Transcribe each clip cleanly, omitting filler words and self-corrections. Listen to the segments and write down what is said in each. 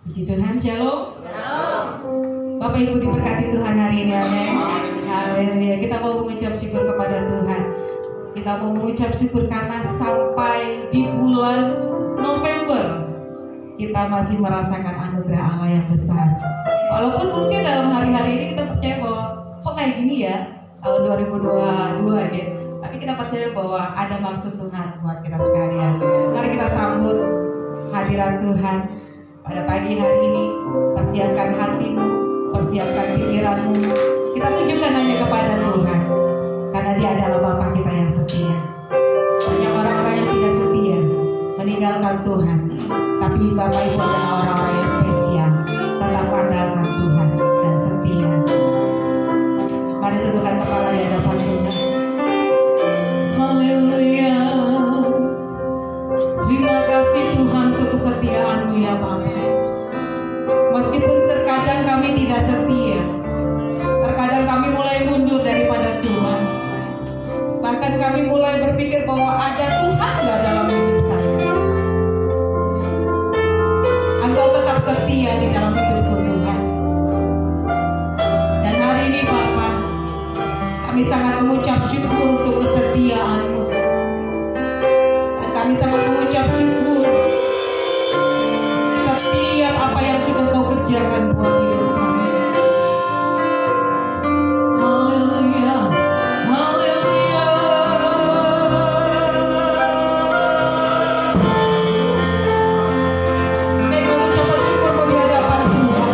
Puji Tuhan, shalom. Bapak Ibu diberkati Tuhan hari ini, amin. Haleluya. Kita mau mengucap syukur kepada Tuhan. Kita mau mengucap syukur karena sampai di bulan November kita masih merasakan anugerah Allah yang besar. Walaupun mungkin dalam hari-hari ini kita percaya bahwa kok kayak gini ya tahun 2022 gitu. Tapi kita percaya bahwa ada maksud Tuhan buat kita sekalian. Mari kita sambut hadirat Tuhan pada pagi hari ini. Persiapkan hatimu, persiapkan pikiranmu. Kita tunjukkan hanya kepada Tuhan, karena Dia adalah Bapa kita yang setia. Banyak orang-orang yang tidak setia meninggalkan Tuhan, tapi Bapak Ibu adalah orang-orang yang spesial, tetap andalkan Tuhan dan setia. Mari tundukkan kepala di hadapan Tuhan. Haleluya. Terima kasih Tuhan untuk kesetiaan-Mu ya Bapa. Meskipun terkadang kami tidak setia, terkadang kami mulai mundur daripada Tuhan. Bahkan kami mulai berpikir bahwa ada Tuhan nggak dalam hidup saya. Engkau tetap setia di dalam hidupku Tuhan. Dan hari ini Bapa, kami sangat mengucap syukur untuk kesetiaan-Mu. Dan kami sangat mengucap syukur setiap apa yang sudah Kau kerjakan buat hidup kami. Haleluya, haleluya. Kami mengucapkan syukur di hadapan Tuhan.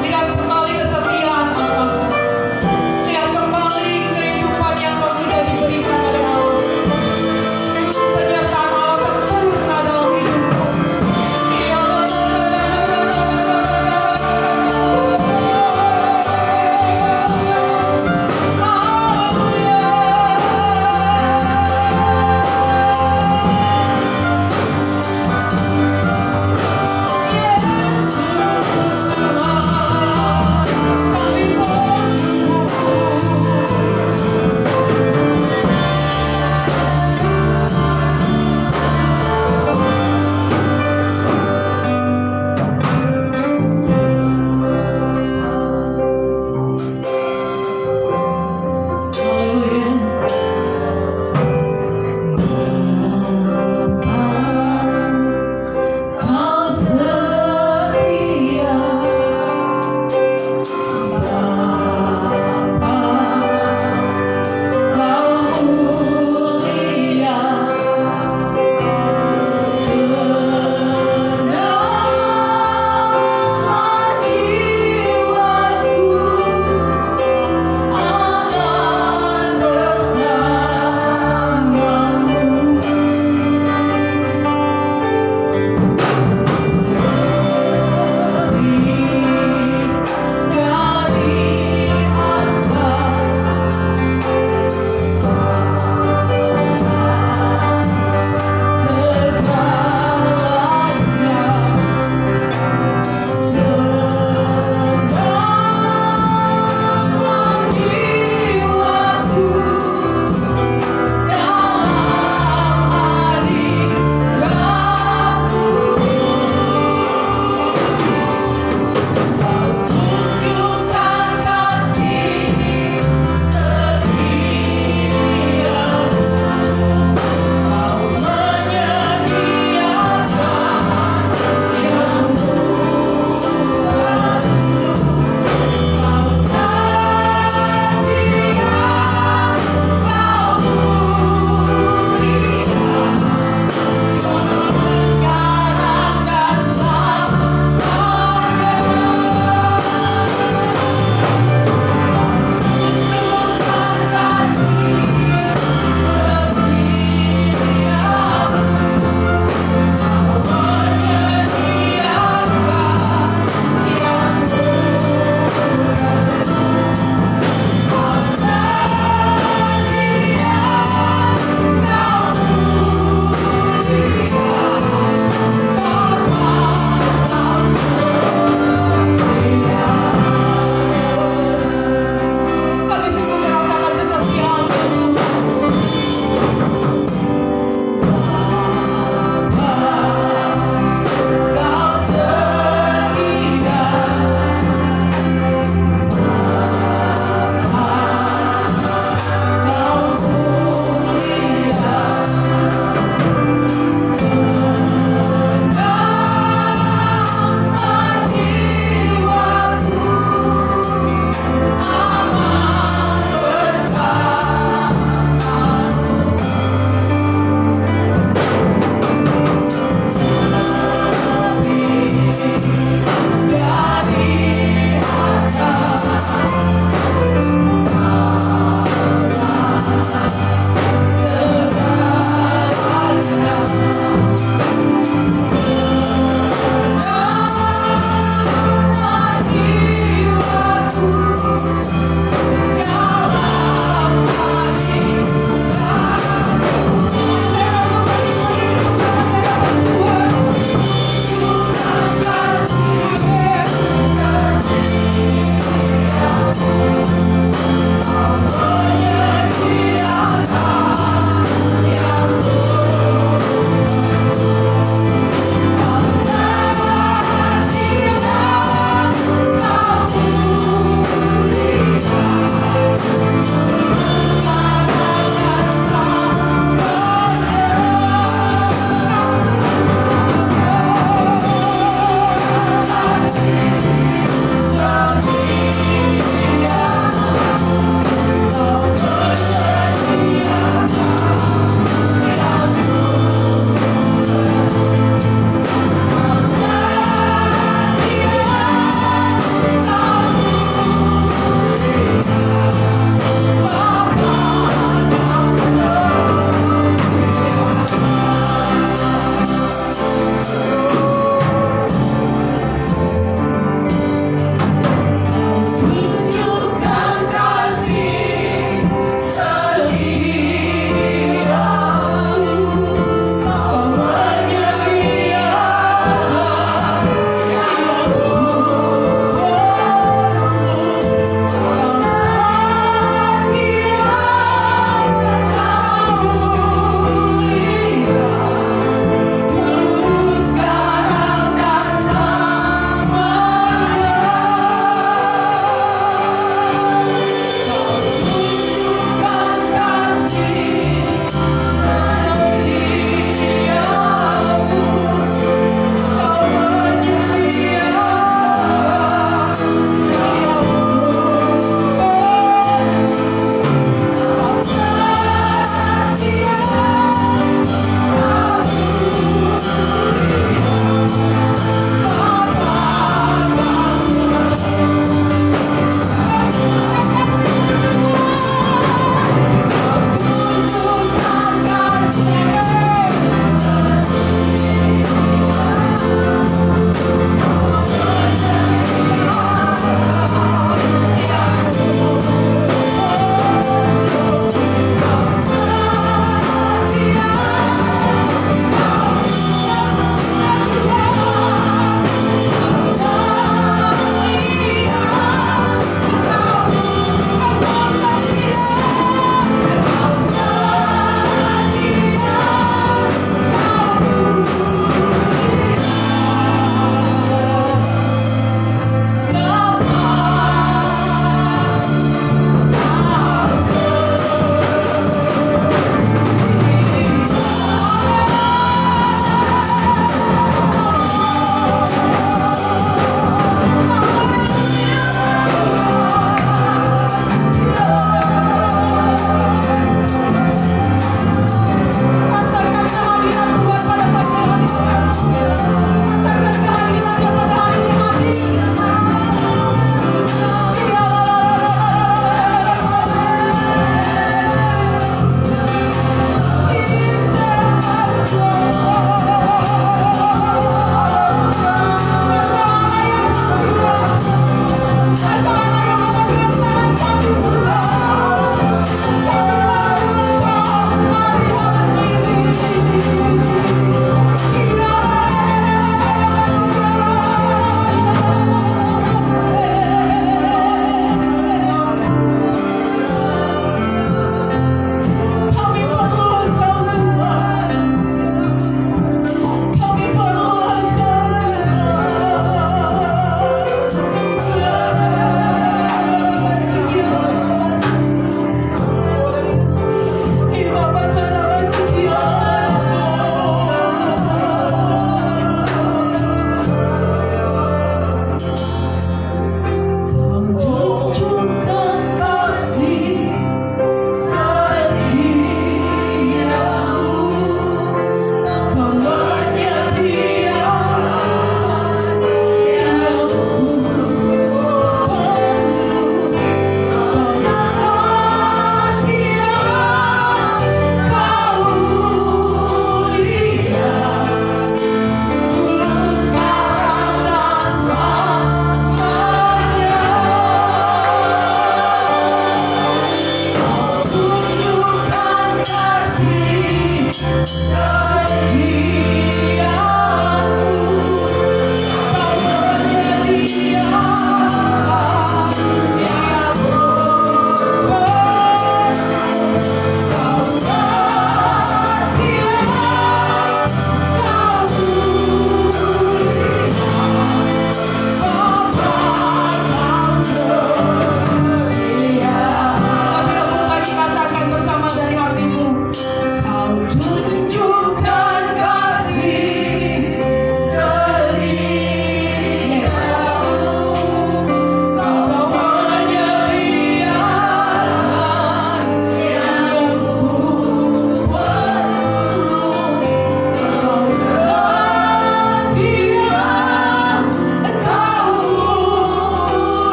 Lihat kembali kesetiaan Allah. Lihat kembali kehidupan yang Kau sudah diberikan oleh Allah. Penyertaan Allah sempurna dalam hidupku.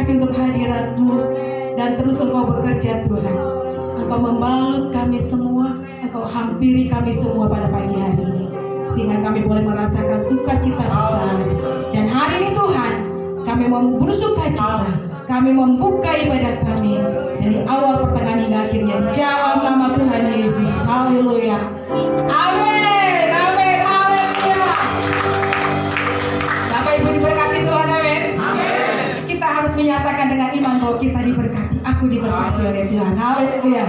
kasih untuk hadirat-Mu. Dan terus Engkau bekerja Tuhan. Engkau membalut kami semua, Engkau hampiri kami semua pada pagi hari ini, sehingga kami boleh merasakan sukacita besar. Dan hari ini Tuhan, kami mau bersukacita, kami membuka ibadah kami dari awal pertengahan hingga akhirnya dalam nama Tuhan Yesus. Haleluya. Amin. Amin. Haleluya. Bapak Ibu diberkati Tuhan. Amin. Kita harus menyatakan dengan iman bahwa kita diberkati. Aku diberkati oleh Tuhan. Haleluya.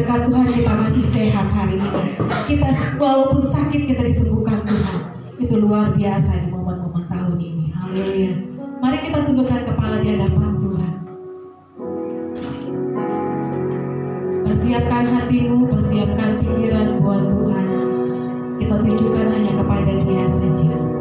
berkat Tuhan kita masih sehat hari ini. Kita walaupun sakit kita disembuhkan Tuhan. Itu luar biasa di momen-momen tahun ini. Haleluya. Mari kita tundukkan kepala di hadapan Tuhan. Persiapkan hatimu, persiapkan pikiran buat Tuhan. Kita tunjukkan hanya kepada Dia saja.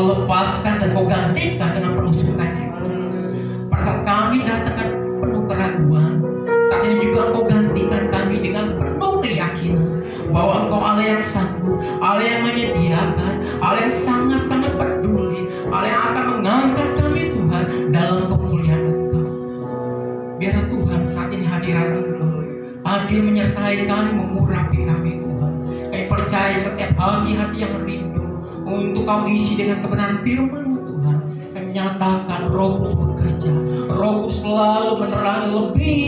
Kau lepaskan dan Kau gantikan dengan penuh sukacita. Pada saat kami datang dengan penuh keraguan, saat ini juga Engkau gantikan kami dengan penuh keyakinan bahwa Engkau Allah yang sanggup, Allah yang menyediakan, Allah yang sangat-sangat peduli, Allah yang akan mengangkat kami Tuhan dalam kemuliaan Engkau. Biarlah Tuhan saat ini hadirat Engkau hadir menyertai kami, mengurapi kami Tuhan. Kami percaya setiap hati yang rindu untuk Kau isi dengan kebenaran firman-Mu Tuhan. Kami menyatakan Roh Kudus bekerja, Roh Kudus selalu menerangi lebih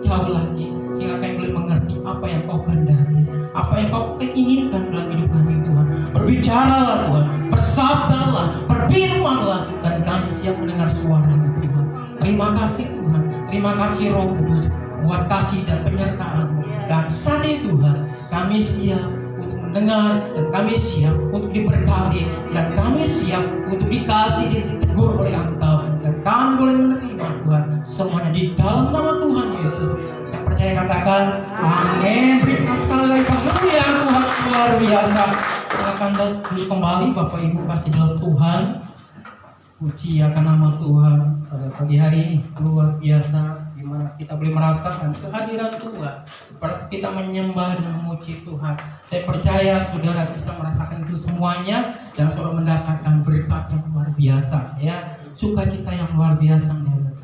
jauh lagi, sehingga kami boleh mengerti apa yang Kau kehendaki, apa yang Kau inginkan dalam hidup kami Tuhan. Berbicaralah Tuhan, bersabdalah, berfirmanlah, dan kami siap mendengar suara-Mu Tuhan. Terima kasih Tuhan, terima kasih Roh Kudus buat kasih dan penyertaan-Mu. Dan saat ini Tuhan, kami siap untuk mendengar, dan kami siap untuk diberkati, dan kami siap untuk dikasih dan ditegur oleh Engkau, dan kami boleh menerima Tuhan semuanya di dalam nama Tuhan Yesus. Yang percaya katakan amin. Berikan sekali lagi kemuliaan Tuhan luar biasa. Akan dulu kembali Bapak Ibu kasih dalam Tuhan. Puji akan nama Tuhan pada pagi hari ini luar biasa, di mana kita boleh merasakan kehadiran Tuhan, kita menyembah dan memuji Tuhan. Saya percaya saudara bisa merasakan itu semuanya, dan saudara mendapatkan berkat yang luar biasa, ya, sukacita yang luar biasa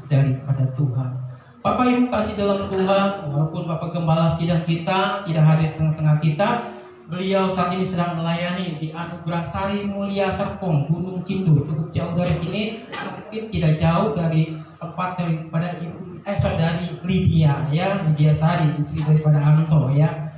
daripada Tuhan. Bapak Ibu kasih dalam Tuhan, walaupun Bapak Gembala sidang kita tidak hadir di tengah-tengah kita, beliau saat ini sedang melayani di Anugerah Sari Mulia Serpong, Gunung Kindu, cukup jauh dari sini, mungkin tidak jauh dari tempat daripada saudari Lydia, ya, Lydia Sari, istri daripada Anto, ya,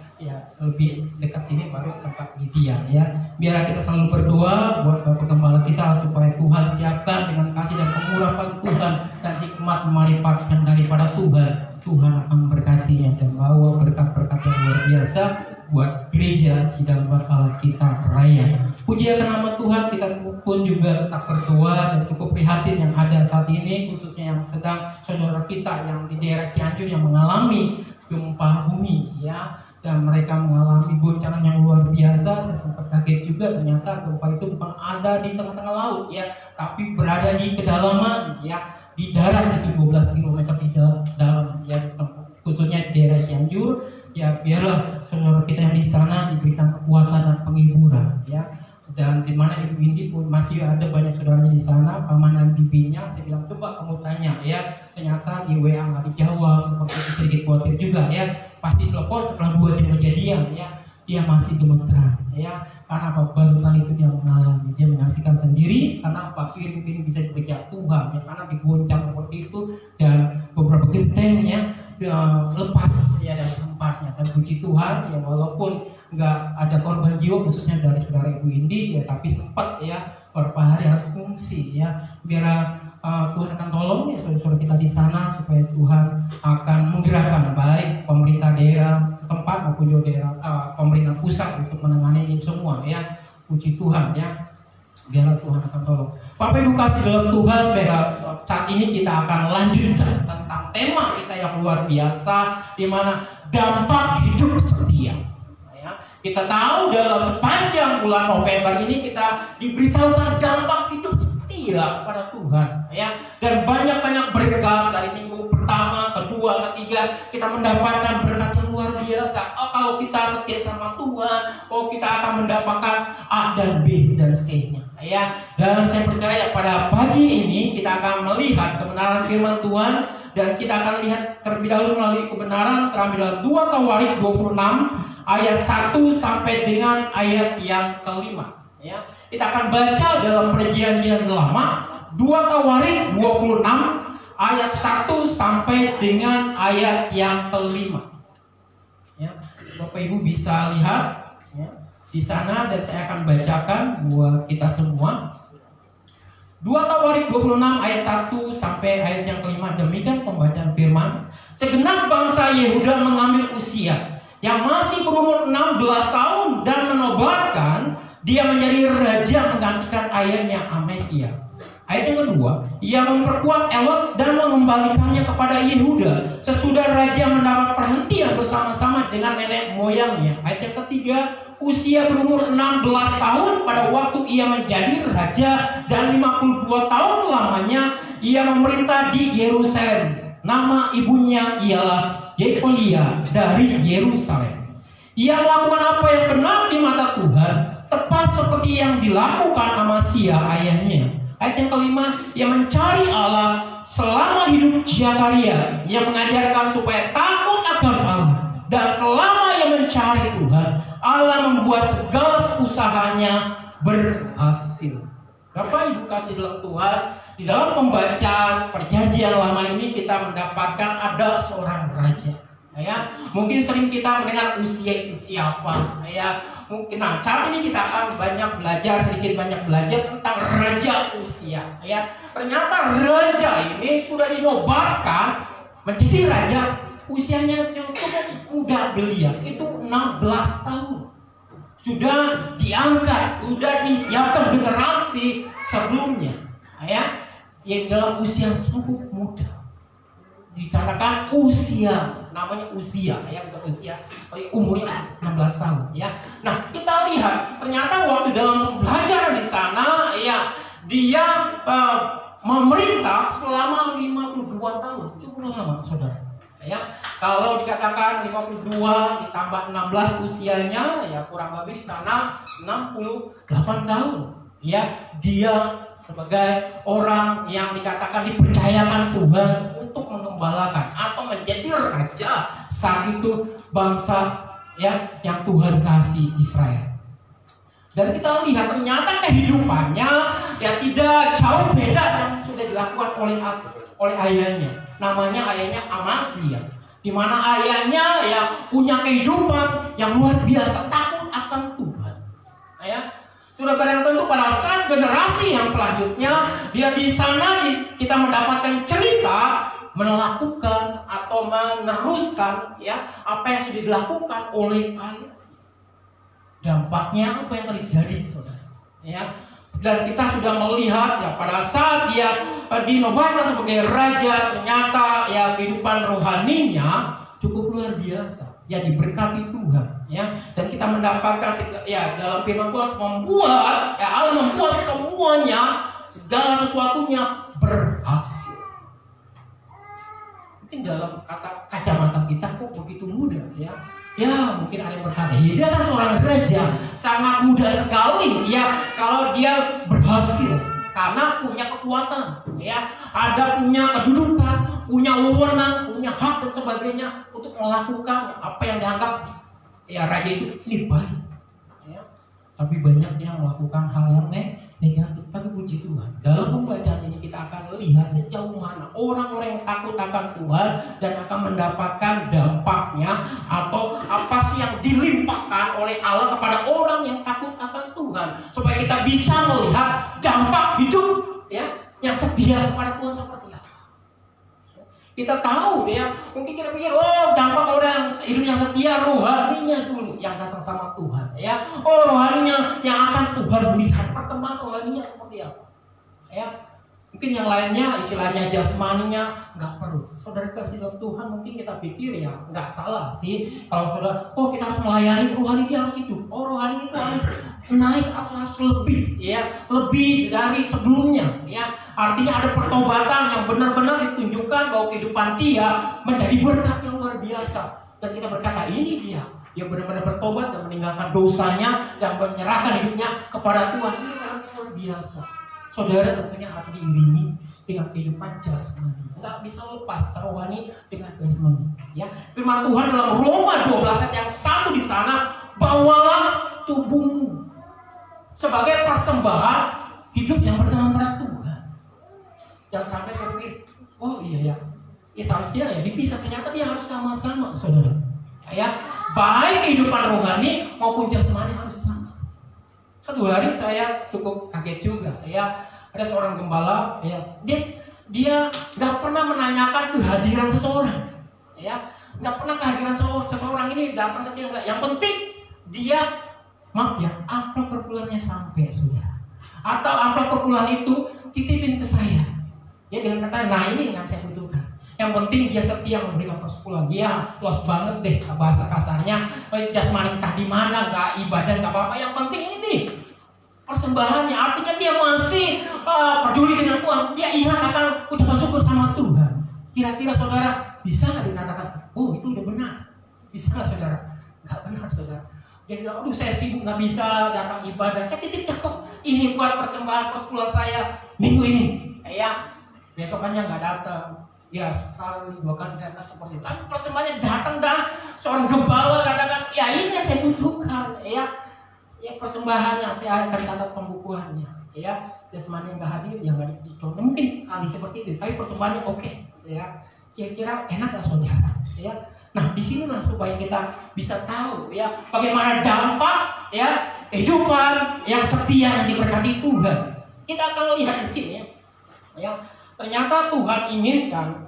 lebih dekat sini baru tempat Lydia, ya. Biar kita selalu berdoa buat Bapak Gembala kita supaya Tuhan siapkan dengan kasih dan pengurapan Tuhan dan hikmat memanfaatkan daripada Tuhan. Tuhan akan memberkatinya dan bawa berkat-berkat yang luar biasa buat gereja sidang bakal kita raya. Puji akan nama Tuhan, kita pun juga tetap berdoa dan cukup prihatin yang ada saat ini, khususnya yang sedang saudara kita yang di daerah Cianjur yang mengalami gempa bumi, ya, dan mereka mengalami goncangan yang luar biasa. Saya sempat kaget juga, ternyata gempa itu bukan ada di tengah-tengah laut, ya, tapi berada di kedalaman, ya, di darat itu 12 km di dalam, ya, khususnya di daerah Cianjur. Ya, biarlah saudara kita yang di sana diberikan kekuatan dan penghiburan, ya. Dan di mana Ibu Indi pun masih ada banyak saudaranya di sana, paman dan bibinya. Saya bilang coba kamu tanya, ya. Ternyata di WA nggak dijawab, seperti itu sedikit khawatir juga, ya. Pasti telepon setelah 2 jam kejadian, ya. Dia masih gemeteran, ya. Karena apa? Baru kali itu dia mengalami, dia menyaksikan sendiri. Karena apa? Piring bisa dipegang Tuhan, ya. Karena digoncang seperti itu dan beberapa gentengnya lepas, ya, dari tempatnya. Dan puji Tuhan, ya, walaupun nggak ada korban jiwa khususnya dari saudara Ibu Indi, ya, tapi sempat, ya, beberapa hari harus mengungsi, ya. Biar Tuhan akan tolong, ya, saudara-saudara kita di sana supaya Tuhan akan menggerakkan baik pemerintah daerah setempat maupun juga daerah pemerintah pusat untuk menangani ini semua, ya. Puji Tuhan, ya. Biar Tuhan akan tolong. Bapak Ibu kasih dalam Tuhan, biar saat ini kita akan lanjutkan tentang tema kita yang luar biasa, di mana dampak hidup setia. Ya, kita tahu dalam sepanjang bulan November ini kita diberitahu tentang dampak hidup setia kepada Tuhan, ya. Dan banyak-banyak berkat dari minggu pertama, kedua, ketiga, kita mendapatkan berkat yang luar biasa. Kalau kita setia sama Tuhan, kita akan mendapatkan A dan B dan C-nya, ya. Dan saya percaya pada pagi ini kita akan melihat kebenaran firman Tuhan, dan kita akan lihat terlebih dahulu melalui kebenaran terambil dalam 2 Tawarik 26 ayat 1 sampai dengan ayat yang kelima, ya. Kita akan baca dalam perjanjian lama 2 Tawarik 26 ayat 1 sampai dengan ayat yang kelima, ya. Bapak Ibu bisa lihat, ya, di sana, dan saya akan bacakan buat kita semua. 2 Tawarik 26 ayat 1 sampai ayat yang kelima. Demikian pembacaan firman. Segenap bangsa Yehuda mengambil Usia yang masih berumur 16 tahun dan menobatkan dia menjadi raja menggantikan ayahnya Amesia. Ayat yang kedua, ia memperkuat Elot dan mengembalikannya kepada Yehuda sesudah raja mendapat perhentian bersama-sama dengan nenek moyangnya. Ayat yang ketiga, usia berumur 16 tahun pada waktu ia menjadi raja dan 52 tahun lamanya ia memerintah di Yerusalem. Nama ibunya ialah Yekolia dari Yerusalem. Ia melakukan apa yang benar di mata Tuhan, tepat seperti yang dilakukan Amasya ayahnya. Ayat yang kelima, ia mencari Allah selama hidup Zakaria. Ia mengajarkan supaya takut akan Allah. Dan selama ia mencari Tuhan, Allah membuat segala usahanya berhasil. Bapak Ibu kasih dalam Tuhan, di dalam pembacaan perjanjian lama ini kita mendapatkan ada seorang raja. Ya, mungkin sering kita mendengar usia itu siapa. Ya, mungkin saat ini kita akan sedikit banyak belajar tentang raja Uzia. Ya, ternyata raja ini sudah dinobatkan menjadi raja usianya yang cukup muda belia, itu 16 tahun. Sudah diangkat, sudah disiapkan generasi sebelumnya. Ya, yang dalam usia cukup muda. Dikatakan usia, namanya Uzia, ya, bukan usia, umurnya 16 tahun, ya. Nah, kita lihat ternyata waktu dalam pembelajaran di sana, ya, dia memerintah selama 52 tahun, cukup lama, saudara. Ya, kalau dikatakan 52 ditambah 16 usianya, ya kurang lebih di sana 68 tahun. Ya, dia sebagai orang yang dikatakan dipercayakan Tuhan untuk mengembalakan atau menjadi raja saat itu bangsa, ya, yang Tuhan kasih Israel. Dan kita lihat ternyata kehidupannya ya tidak jauh beda yang sudah dilakukan oleh ayahnya. Namanya ayahnya Amasya, di mana ayahnya ya punya kehidupan yang luar biasa, takut akan Tuhan. Ya, sudah barang tentu pada saat generasi yang selanjutnya dia di sana kita mendapatkan cerita melakukan atau meneruskan ya apa yang sudah dilakukan oleh ayah. Dampaknya apa yang terjadi, saudara? Ya, dan kita sudah melihat ya pada saat dia dinobatkan sebagai raja, ternyata ya kehidupan rohaninya cukup luar biasa. Ya diberkati Tuhan, ya. Dan kita mendapatkan ya dalam firman Tuhan membuat ya Allah membuat semuanya segala sesuatunya berhasil. Mungkin dalam kacamata kita kok begitu mudah, ya. Ya mungkin ada yang berkata, ya dia kan seorang raja, sangat mudah sekali ya kalau dia berhasil karena punya kekuatan, ya, ada punya kedudukan, punya wewenang, punya hak dan sebagainya untuk melakukan apa yang dianggap ya raja itu ini baik, ya. Tapi banyak yang melakukan hal yang negatif. Tapi puji Tuhan, dalam pembacaan ini kita akan lihat sejauh mana orang-orang yang takut akan Tuhan dan akan mendapatkan dampaknya atau apa sih yang dilimpahkan oleh Allah kepada orang yang takut akan Tuhan, supaya kita bisa melihat dampak hidup ya yang setia kepada Tuhan seperti apa. Kita tahu ya, mungkin kita pikir dampak orang hidup yang setia rohaninya dulu yang datang sama Tuhan, ya. Rohaninya yang akan Tuhan lihat perkembangan rohaninya seperti apa, ya. Mungkin yang lainnya istilahnya jasmaninya nggak perlu. Saudara kasih dalam Tuhan, mungkin kita pikir ya nggak salah sih kalau saudara kita harus melayani rohani, dia harus hidup. Rohani itu harus naik atau harus lebih, ya, lebih dari sebelumnya, ya. Artinya ada pertobatan yang benar-benar ditunjukkan bahwa kehidupan dia menjadi berkat yang luar biasa. Dan kita berkata ini dia benar-benar bertobat dan meninggalkan dosanya dan menyerahkan hidupnya kepada Tuhan. Ini orang yang luar biasa. Saudara tentunya harus diiringi dengan kehidupan jasmani. Tidak bisa lepas rohani dengan jasmani. Ya, firman Tuhan dalam Roma 12 ayat yang 1 di sana, bawalah tubuhmu sebagai persembahan hidup yang berkenan pada Tuhan. Jangan sampai berpikir, iya ya seharusnya ya dipisah. Ternyata dia harus sama-sama, saudara. Ya, baik kehidupan rohani maupun jasmani harus sama. Satu hari saya cukup kaget juga, ya. Ada seorang gembala, ya, dia nggak pernah menanyakan kehadiran seseorang, ya, nggak pernah kehadiran seseorang ini datang saja enggak. Yang penting dia, maaf ya, amplop perpulangnya sampai, saudara. Atau amplop perpuluhan itu titipin ke saya. Ya dengan kata, nah ini yang saya butuhkan. Yang penting dia setia memberikan persepuluhan. Dia los banget deh bahasa kasarnya. Jasmani entah di mana, nggak ibadah, nggak apa-apa. Yang penting ini persembahannya. Artinya dia masih peduli dengan Tuhan. Dia ingat akan ucapan syukur sama Tuhan. Kira-kira saudara bisa nggak dikatakan, oh itu udah benar? Bisa nggak saudara? Nggak benar saudara. Dia bilang, aduh saya sibuk nggak bisa datang ibadah. Saya titipnya kok ini buat persembahan persepuluhan saya minggu ini. Ya besokannya nggak datang. Ya sekali 2 kali datang seperti itu. Tapi persembahannya datang dan seorang gembala katakan, ya ini yang saya butuhkan. Ya persembahannya saya akan catat pembukuannya. Ya jasmani nggak hadir, yang nggak dicontoh. Mungkin kali seperti itu. Tapi persembahannya oke. Ya kira-kira enak nggak saudara? Ya. Nah di sinilah supaya kita bisa tahu ya bagaimana dampak ya kehidupan yang setia yang diberkati Tuhan. Kita akan lihat di sini ya. Ternyata Tuhan inginkan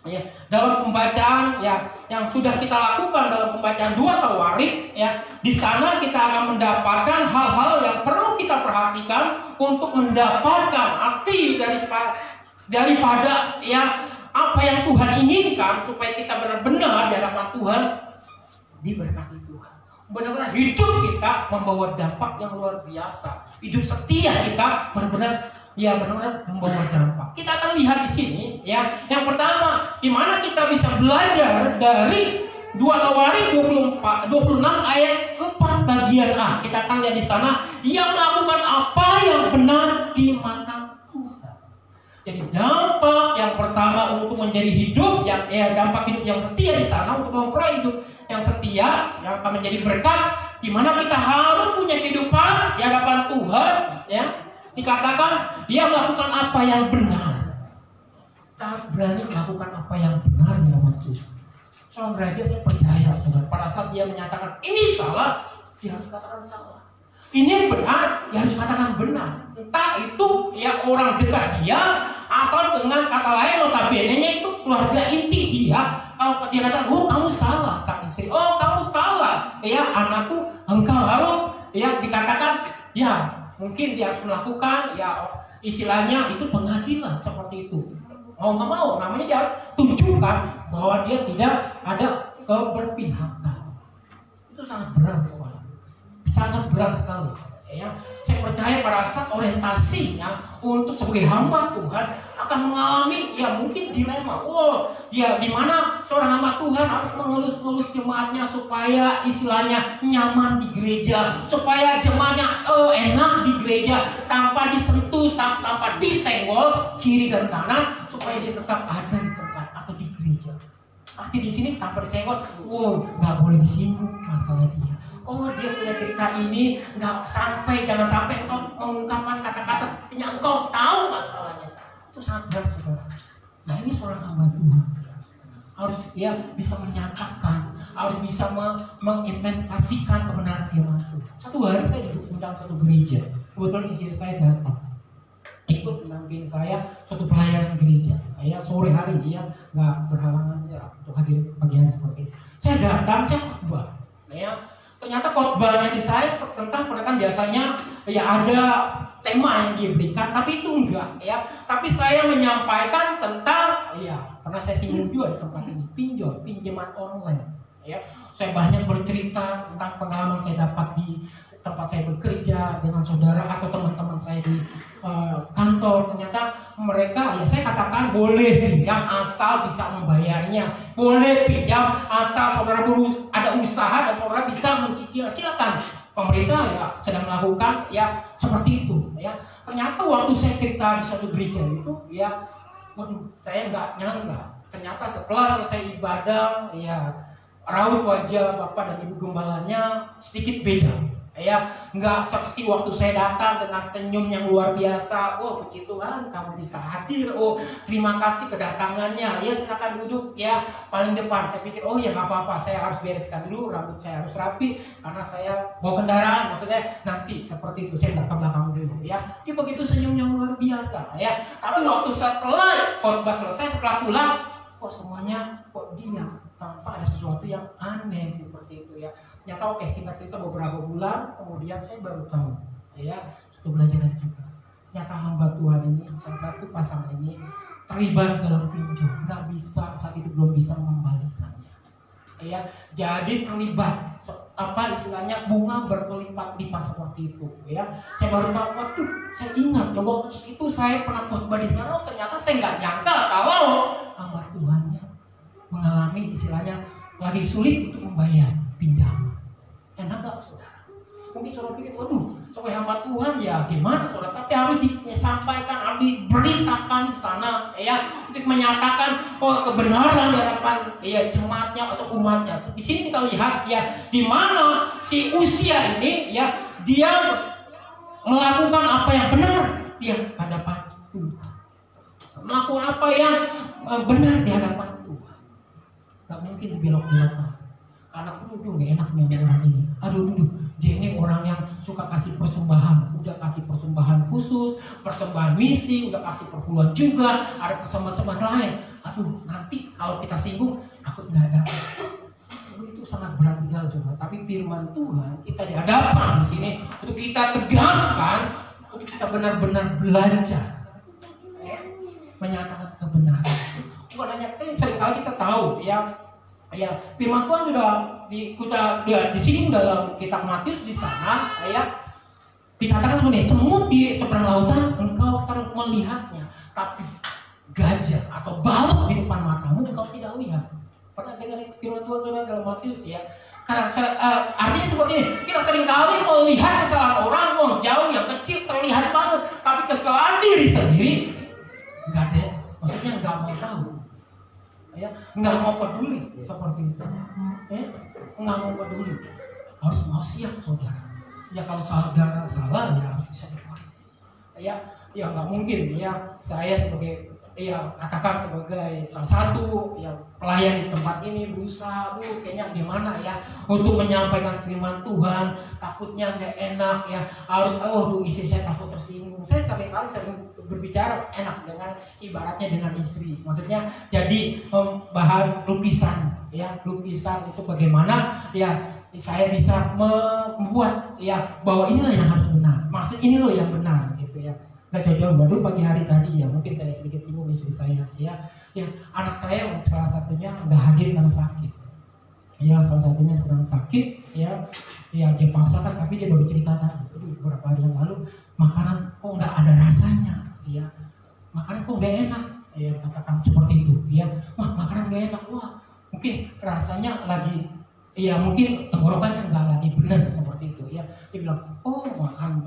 ya dalam pembacaan ya yang sudah kita lakukan dalam pembacaan 2 Tawarik ya, di sana kita akan mendapatkan hal-hal yang perlu kita perhatikan untuk mendapatkan arti daripada ya apa yang Tuhan inginkan supaya kita benar-benar di hadapan Tuhan diberkati Tuhan. Benar-benar hidup kita membawa dampak yang luar biasa. Hidup setia kita benar-benar membawa dampak. Kita akan lihat di sini ya. Yang pertama, di mana kita bisa belajar dari 2 Tawarik 26 ayat 4 bagian A. Kita akan lihat di sana, yang melakukan apa yang benar di mata Tuhan. Jadi dampak yang pertama untuk menjadi hidup yang dampak hidup yang setia di sana, untuk memperoleh hidup yang setia yang akan menjadi berkat, di mana kita harus punya kehidupan di hadapan Tuhan ya. Dikatakan dia melakukan apa yang benar. Kita harus berani melakukan apa yang benar di hadapan Tuhan. Seorang gereja saya percaya pada saat dia menyatakan ini salah, dia harus katakan salah. Ini benar, dia harus katakan benar. Entah itu ya orang dekat dia atau dengan kata lain notabene-nya itu keluarga inti dia. Kalau dia kata, oh kamu salah sang istri, oh kamu salah, ya anakku, engkau harus ya dikatakan ya. Mungkin dia harus melakukan ya istilahnya itu pengadilan seperti itu. Mau nggak mau, namanya dia harus tunjukkan bahwa dia tidak ada keberpihakan. Itu sangat berat sangat berat sekali. Ya, saya percaya pada saat orientasinya untuk sebagai hamba Tuhan akan mengalami ya mungkin dilema. Oh, ya di mana seorang hamba Tuhan harus mengelus-elus jemaatnya supaya istilahnya nyaman di gereja, supaya jemaatnya enak di gereja tanpa disentuh, tanpa disenggol kiri dan kanan, supaya dia tetap ada di tempat atau di gereja. Arti di sini tanpa disenggol, nggak boleh disinggung masalah dia. Oh dia punya cerita ini, jangan sampai engkau mengungkapkan kata-kata sepertinya engkau tahu masalahnya. Itu sangat berat saudara. Nah ini seorang hamba Tuhan harus dia bisa menyatakan, harus bisa mengimplementasikan kebenaran firman Tuhan. Satu hari saya diundang satu gereja, kebetulan istri saya datang ikut mendampingi saya suatu pelayanan gereja. Ya sore hari dia nggak berhalangan ya untuk hadir pagi hari seperti itu. Saya datang, saya khotbah. Ya, ternyata khotbahnya di saya tentang kan biasanya ya ada tema yang diberikan, tapi itu enggak ya. Tapi saya menyampaikan tentang ya karena saya singgung juga di tempat ini pinjaman online. Ya, saya banyak bercerita tentang pengalaman saya dapat di tempat saya bekerja dengan saudara atau teman-teman saya di kantor. Ternyata mereka ya saya katakan boleh pinjam asal bisa membayarnya, boleh pinjam asal saudara ada usaha dan saudara bisa mencicil, silakan. Pemerintah ya sedang melakukan ya seperti itu ya. Ternyata waktu saya cerita di suatu gereja itu ya, saya nggak nyangka ternyata setelah selesai ibadah ya raut wajah bapak dan ibu gembalanya sedikit beda. Ya, nggak seperti waktu saya datang dengan senyum yang luar biasa. Oh, puji Tuhan, kamu bisa hadir. Oh, terima kasih kedatangannya. Ya, silakan duduk ya paling depan. Saya pikir, oh ya nggak apa-apa. Saya harus bereskan dulu, rambut saya harus rapi karena saya bawa kendaraan. Maksudnya nanti seperti itu saya belakang dulu. Ya, dia begitu senyum yang luar biasa. Ya, tapi waktu setelah khotbah selesai, setelah pulang, kok semuanya kok diam tanpa ada sesuatu yang aneh seperti itu ya. Ternyata singkat cerita beberapa bulan kemudian saya baru tahu ya satu pelajaran juga. nyata hamba Tuhan ini, salah satu pasangan ini terlibat dalam pinjol, nggak bisa, saat itu belum bisa mengembalikannya. Ya, jadi terlibat istilahnya bunga berkelipat-lipat seperti itu. Ya, saya baru tahu, waduh, saya ingat ya waktu itu saya pernah khotbah di sana, ternyata saya nggak nyangka kalau hamba Tuhannya mengalami istilahnya lagi sulit untuk membayar pinjaman. Enak nggak, saudara? Mungkin saudara pikir, waduh, sebagai hamba Tuhan ya gimana, saudara? Tapi harus disampaikan, harus diberitakan di sana, ya, untuk menyatakan kebenaran di hadapan jemaatnya atau umatnya. Di sini kita lihat ya, di mana si Uzia ini ya, dia melakukan apa yang benar di hadapan Tuhan, melakukan apa yang benar di hadapan Tuhan. Gak mungkin dibelok-belokkan. Karena dulu gak enaknya sama orang ini. Aduh, dia ini orang yang suka kasih persembahan. Udah kasih persembahan khusus, persembahan misi, udah kasih perpuluhan juga, ada persembahan lain. Aduh, nanti kalau kita singgung, aku gak ada. Itu sangat berat sekali, saudara. Tapi firman Tuhan kita dihadapkan di sini untuk kita tegaskan, untuk kita benar-benar belajar menyatakan kebenaran. Bukan hanya seringkali kita tahu ya, firman Tuhan sudah di sini dalam kitab Matius di sana ya dikatakan seperti ini, semut di seberang lautan engkau melihatnya, tapi gajah atau balok di depan matamu engkau tidak lihat. Pernah dengar firman Tuhan saudara dalam Matius ya? Karena artinya seperti ini, kita seringkali melihat kesalahan orang, jauh yang kecil terlihat banget, tapi kesalahan diri sendiri nggak ada, maksudnya nggak mau tahu. Ya, nggak mau peduli seperti itu, nggak mau peduli, harus mau siap, saudara. Ya kalau saudara salah ya harus bisa dikoreksi. Ya nggak mungkin ya saya sebagai katakan sebagai salah satu yang pelayan di tempat ini berusaha kayaknya gimana ya untuk menyampaikan firman Tuhan, takutnya nggak enak ya, harus istri saya takut tersinggung. Saya kali-kali sering berbicara enak dengan ibaratnya dengan istri, maksudnya jadi bahan lukisan lukisan itu bagaimana ya saya bisa membuat bahwa inilah yang harus benar, maksud ini loh yang benar gitu ya. Gak jauh-jauh, baru pagi hari tadi ya mungkin saya sedikit singgung istri saya ya anak saya salah satunya nggak hadir karena sakit salah satunya sedang sakit dia dipaksakan, tapi dia baru cerita tadi beberapa hari yang lalu makanan kok nggak ada rasanya makanan kok nggak enak katakan seperti itu makanan nggak enak, mungkin rasanya lagi mungkin tenggorokannya nggak lagi benar seperti itu dia bilang makan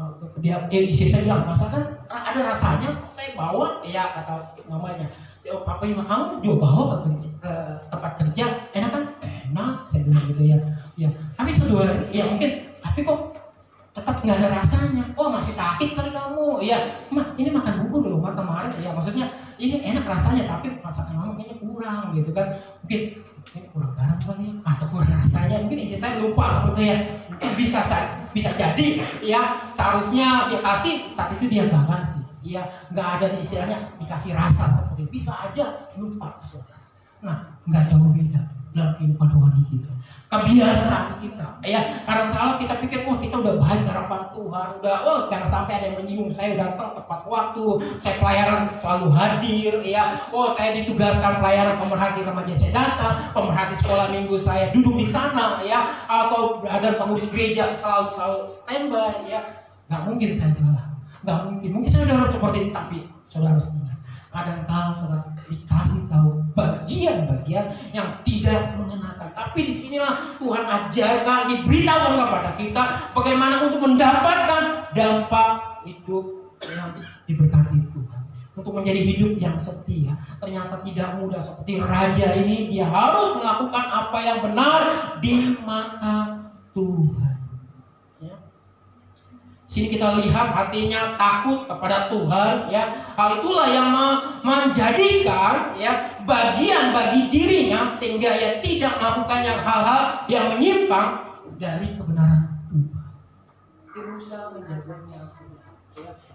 istri saya bilang masakan ada rasanya saya bawa kata mamanya apa yang kamu juga bawa ke tempat kerja enak kan, enak saya bilang gitu ya tapi saudara mungkin tapi kok tetap nggak ada rasanya, masih sakit kali kamu ini makan bubur loh kemarin maksudnya ini enak rasanya tapi masakan kamu kayaknya kurang gitu kan, mungkin ini kurang garam kali atau kurang rasanya, mungkin istri saya lupa sepertinya, mungkin bisa jadi seharusnya dia kasih, saat itu dia nggak kasih nggak ada istilahnya dikasih rasa seperti bisa aja lupa, saudara. Nah nggak jauh beda dalam kehidupan rohani kita, kebiasaan kita karena salah kita pikir kita udah baik harapan Tuhan, udah jangan sampai ada yang menyinggung saya datang tepat waktu, saya pelayaran selalu hadir saya ditugaskan pelayaran pemerhati remaja saya datang, pemerhati sekolah minggu saya duduk di sana atau ada pengurus gereja selalu standby nggak mungkin saya salah, nggak mungkin saya udah seperti itu, tapi saudara harus ingat kadang-kadang saudara dikasih tahu bagian-bagian yang tidak mengenakan, tapi disinilah Tuhan ajarkan, diberitahukan kepada kita bagaimana untuk mendapatkan dampak hidup yang diberkati Tuhan, untuk menjadi hidup yang setia. Ternyata tidak mudah, seperti raja ini dia harus melakukan apa yang benar di mata Tuhan. Sini kita lihat hatinya takut kepada Tuhan hal itulah yang menjadikan bagian bagi dirinya sehingga tidak melakukan hal-hal yang menyimpang dari kebenaran Tuhan. Berusaha menjaganya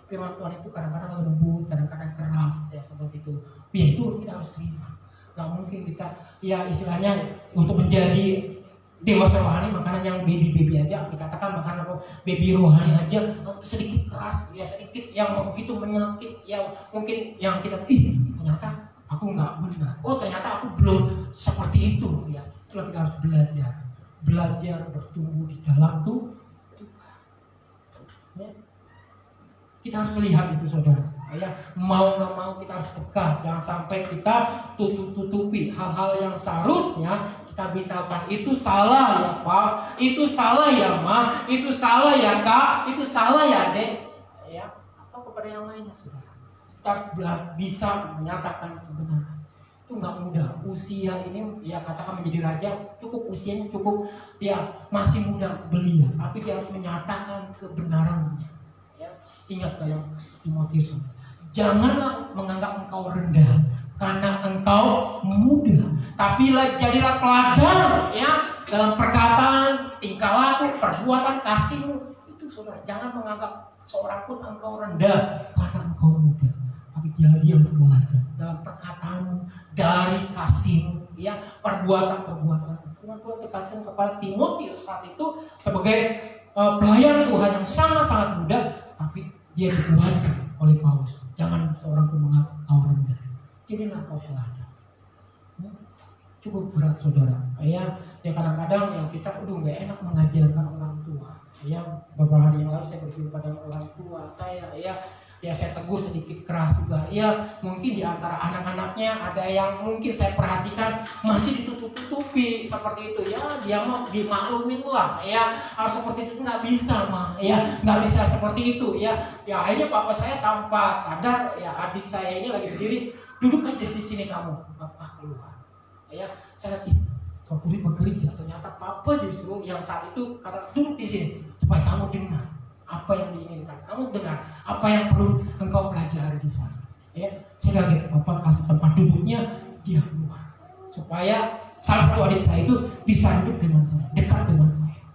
firman Tuhan itu kadang-kadang lembut, kadang-kadang keras seperti itu. Itu kita harus terima. Gak mungkin kita istilahnya untuk menjadi dewasa rohani, makanan yang baby aja, dikatakan makanan baby rohani aja sedikit keras, ya sedikit yang begitu menyelekit, yang mungkin yang kita ternyata aku nggak benar, ternyata aku belum seperti itu, ya. Itulah kita harus belajar bertumbuh di dalam Tuhan. Ya. Kita harus lihat itu, saudara. Ya, mau nggak mau kita harus peka, jangan sampai kita tutupi hal-hal yang seharusnya kita beritahukan. Itu salah ya Pak, itu salah ya Ma, itu salah ya Kak, itu salah ya Dek, ya, atau kepada yang lainnya, saudara. Kita harus bisa menyatakan kebenaran. Itu nggak mudah. Usia ini ya katakan menjadi raja, cukup usianya cukup, ya masih muda belia, tapi dia harus menyatakan kebenarannya. Ya, ingat dalam Timotius, janganlah menganggap engkau rendah karena engkau muda, tapi jadilah teladan, ya, dalam perkataan, tingkah laku, perbuatan, kasihmu. Itu saudara, jangan menganggap seorang pun engkau rendah karena engkau muda, tapi jadilah teladan dalam perkataanmu, dari kasihmu, ya, perbuatan-perbuatan. Tuhan dikasih kepada Timotius saat itu sebagai pelayan Tuhan yang sangat-sangat muda, tapi dia dikuatkan oleh Paulus. Jangan seorang pun menganggap kau rendah, jadilah kau teladan. Cukup berat, saudara. Ya kadang-kadang ya kita nggak enak mengajarkan orang tua. Ya, beberapa hari yang lalu saya berjumpa dengan orang tua saya. Ya saya tegur sedikit keras juga. Ya mungkin di antara anak-anaknya ada yang mungkin saya perhatikan masih ditutup-tutupi seperti itu. Ya dia mau dimaklumin lah. Ya harus seperti itu, nggak bisa mah. Ya nggak bisa seperti itu. Ya akhirnya papa saya tanpa sadar, ya adik saya ini lagi berdiri, duduk aja di sini kamu. Papa keluar. Ya saya lihat, Pak Puri bekerja. Ternyata papa justru yang saat itu kata duduk di sini supaya kamu dengar apa yang diinginkan, kamu dengar apa yang perlu engkau pelajari di sana. Ya, saya lihat Bapak kasih tempat duduknya, dia keluar supaya salah satu adik saya itu bisa duduk dengan saya, dekat dengan saya.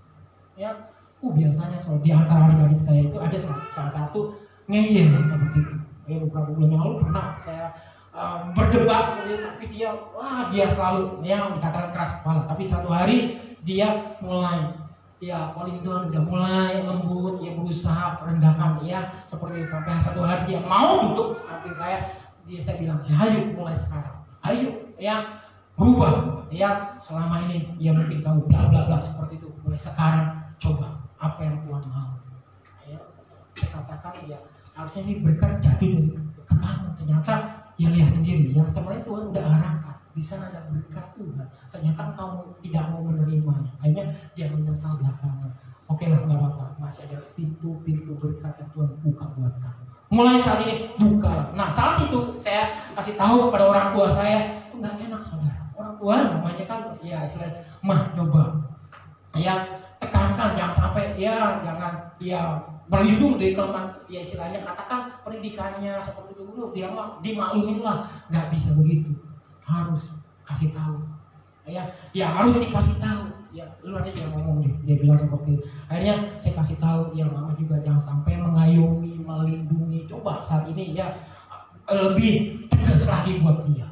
Ya, biasanya soal di antara adik-adik saya itu ada salah satu ngeyel seperti itu. Ya, beberapa bulan yang lalu pernah saya berdebat seperti itu, tapi dia selalu yang dikatakan keras kepala. Tapi satu hari dia mulai, ya paling Tuhan udah mulai lembut, ya berusaha merendahkan, ya seperti sampai satu hari dia mau duduk samping saya bilang, ya ayo mulai sekarang, ayo ya berubah, ya selama ini ya mungkin kamu bla bla bla seperti itu, mulai sekarang coba apa yang Tuhan mau. Ya saya katakan ya harusnya ini berkat jatuh dari ke kamu, ternyata ya lihat sendiri, yang sebenarnya Tuhan udah arahkan. Di sana ada berkat Tuhan, ternyata kamu tidak mau menerimanya, akhirnya dia menyesal belakangan. Oke lah, nggak apa-apa, masih ada pintu-pintu berkat yang Tuhan buka buat kamu. Mulai saat ini buka. Nah saat itu saya kasih tahu kepada orang tua saya, itu nggak enak, saudara. Orang tua namanya kan ya istilahnya, mah coba ya tekankan, jangan sampai jangan berlindung dari kelemahan, ya istilahnya katakan pendidikannya seperti itu dulu, dia dimaklumin lah, nggak bisa begitu. Harus kasih tahu, ya harus dikasih tahu. Ya lu ada yang ngomong dia bilang seperti itu. Akhirnya saya kasih tahu, ya mama juga jangan sampai mengayomi, melindungi. Coba saat ini ya lebih tegas lagi buat dia.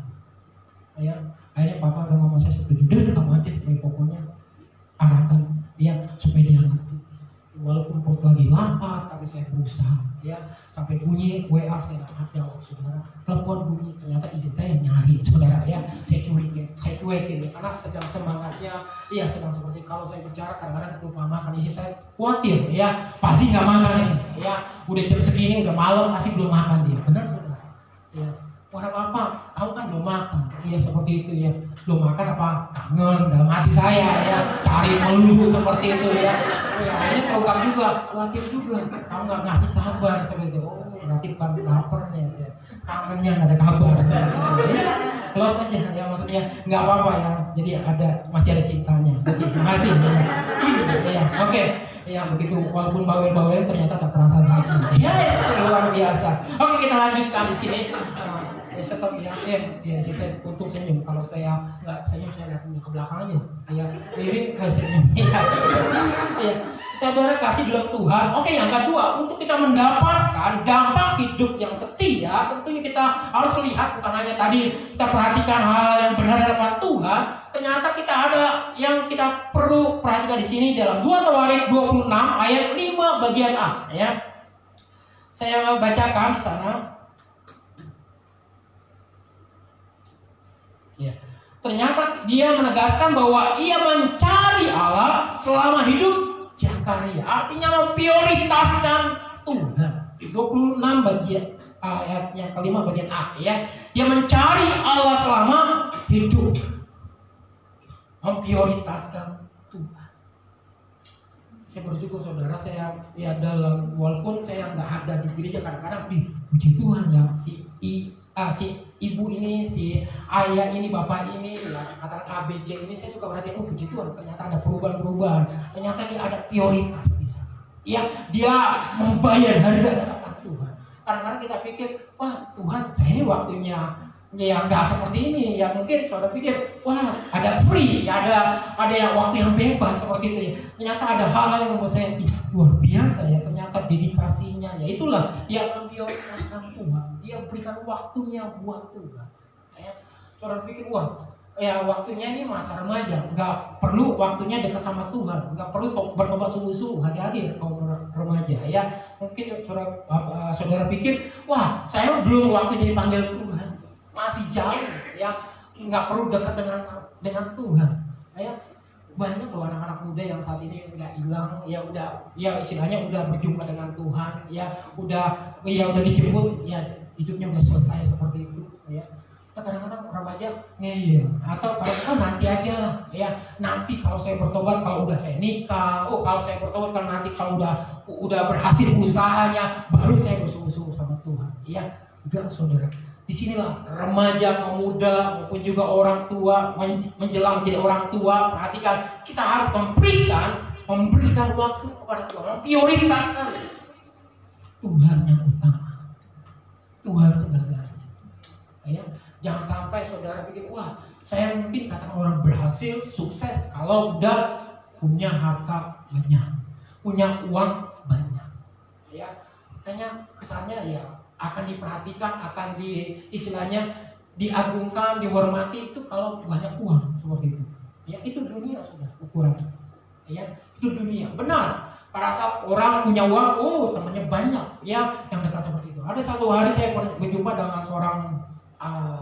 Ya akhirnya papa dan mama saya setuju, dan kamu aja pokoknya arahkan dia supaya dia ngerti. Walaupun perut lagi lapar, tapi saya berusaha. Ya sampai bunyi WA saya nggak jawab, saudara. Telepon bunyi, ternyata istri saya nyari, saudara. Ya saya cuekin ya, karena sedang semangatnya. Ya sedang seperti kalau saya bicara kadang-kadang lupa makan. Istri saya khawatir, ya pasti nggak makan ini. Ya udah jam segini, udah malam masih belum makan dia. Benar, saudara. Ya apa kamu kan belum makan. Iya seperti itu ya, belum makan apa kangen dalam hati saya ya, cari melulu seperti itu ya. Ya ini program juga, khawatir juga kamu nggak ngasih kabar seperti itu. Berarti bukan laparnya ya, kangennya nggak ada kabar seperti itu ya. Close aja ya, maksudnya nggak apa-apa ya, jadi masih ada cintanya. Terima kasih ya. Oke. Ya begitu, walaupun bawel-bawel ternyata ada perasaan lagi. Yes, luar biasa. Oke, kita lanjutkan di sini. Stop ya, saya untuk senyum. Kalau saya nggak senyum, saya lihat ke belakang aja. Kayak miring, saya senyum. Ya, kita saudara kasih dalam Tuhan. Oke, yang kedua, untuk kita mendapatkan dampak hidup yang setia, tentunya kita harus lihat bukan hanya tadi kita perhatikan hal yang benar di hadapan Tuhan. Ternyata kita ada yang kita perlu perhatikan di sini dalam 2 Tawarik 26 ayat 5 bagian A, ya. Saya bacakan di sana. Ya. Ternyata dia menegaskan bahwa ia mencari Allah selama hidup Zakaria. Artinya memprioritaskan Tuhan. 26 bagian ayat yang kelima bagian A, ya. Dia mencari Allah selama hidup. Memprioritaskan Tuhan. Saya bersyukur saudara, saya ya dalam walaupun saya nggak ada di gereja, kadang-kadang puji Tuhan ya si ibu ini, si ayah ini, bapak ini, ya, katakan ABC ini, saya suka perhatian, puji Tuhan, ternyata ada perubahan-perubahan, ternyata dia ada prioritas di sana. Ya, dia membayar harga hadapan Tuhan. Kadang-kadang kita pikir, wah Tuhan, saya ini waktunya ya nggak seperti ini, ya mungkin saudara pikir, wah ada free, ya ada yang waktu yang bebas seperti itu. Ya. Ternyata ada hal-hal yang membuat saya luar biasa ya, ternyata dedikasinya, ya itulah yang memprioritaskan Tuhan. Dia berikan waktunya buat Tuhan. Ya, saudara pikir, wah ya waktunya ini masa remaja, nggak perlu waktunya dekat sama Tuhan, nggak perlu bertobat sungguh-sungguh, hati-hati kaum remaja. Ya mungkin saudara pikir, wah saya belum waktunya dipanggil Tuhan. Masih jauh, ya nggak perlu dekat dengan Tuhan. Ya banyak loh anak-anak muda yang saat ini udah hilang, ya udah, ya istilahnya udah berjumpa dengan Tuhan, ya udah dijemput, ya hidupnya udah selesai seperti itu, ya. Nah, kadang-kadang remaja ngeyel atau kadang-kadang nanti aja lah, ya nanti kalau saya bertobat, kalau udah saya nikah, kalau saya bertobat kalau nanti kalau udah berhasil usahanya, baru saya bersungguh-sungguh sama Tuhan. Ya enggak saudara. Disinilah remaja, pemuda maupun juga orang tua menjelang menjadi orang tua, perhatikan kita harus memberikan waktu kepada Tuhan, prioritaskan Tuhan yang utama, Tuhan segalanya. Ya, jangan sampai saudara pikir, wah saya mungkin kata orang berhasil, sukses kalau udah punya harta banyak, punya uang banyak. Ya, kayaknya kesannya ya akan diperhatikan, akan istilahnya diagungkan, dihormati itu kalau banyak uang seperti itu. Ya itu dunia sudah ukuran. Ya itu dunia. Benar. Pada saat orang punya uang, temannya banyak. Ya yang dekat seperti itu. Ada satu hari saya berjumpa dengan seorang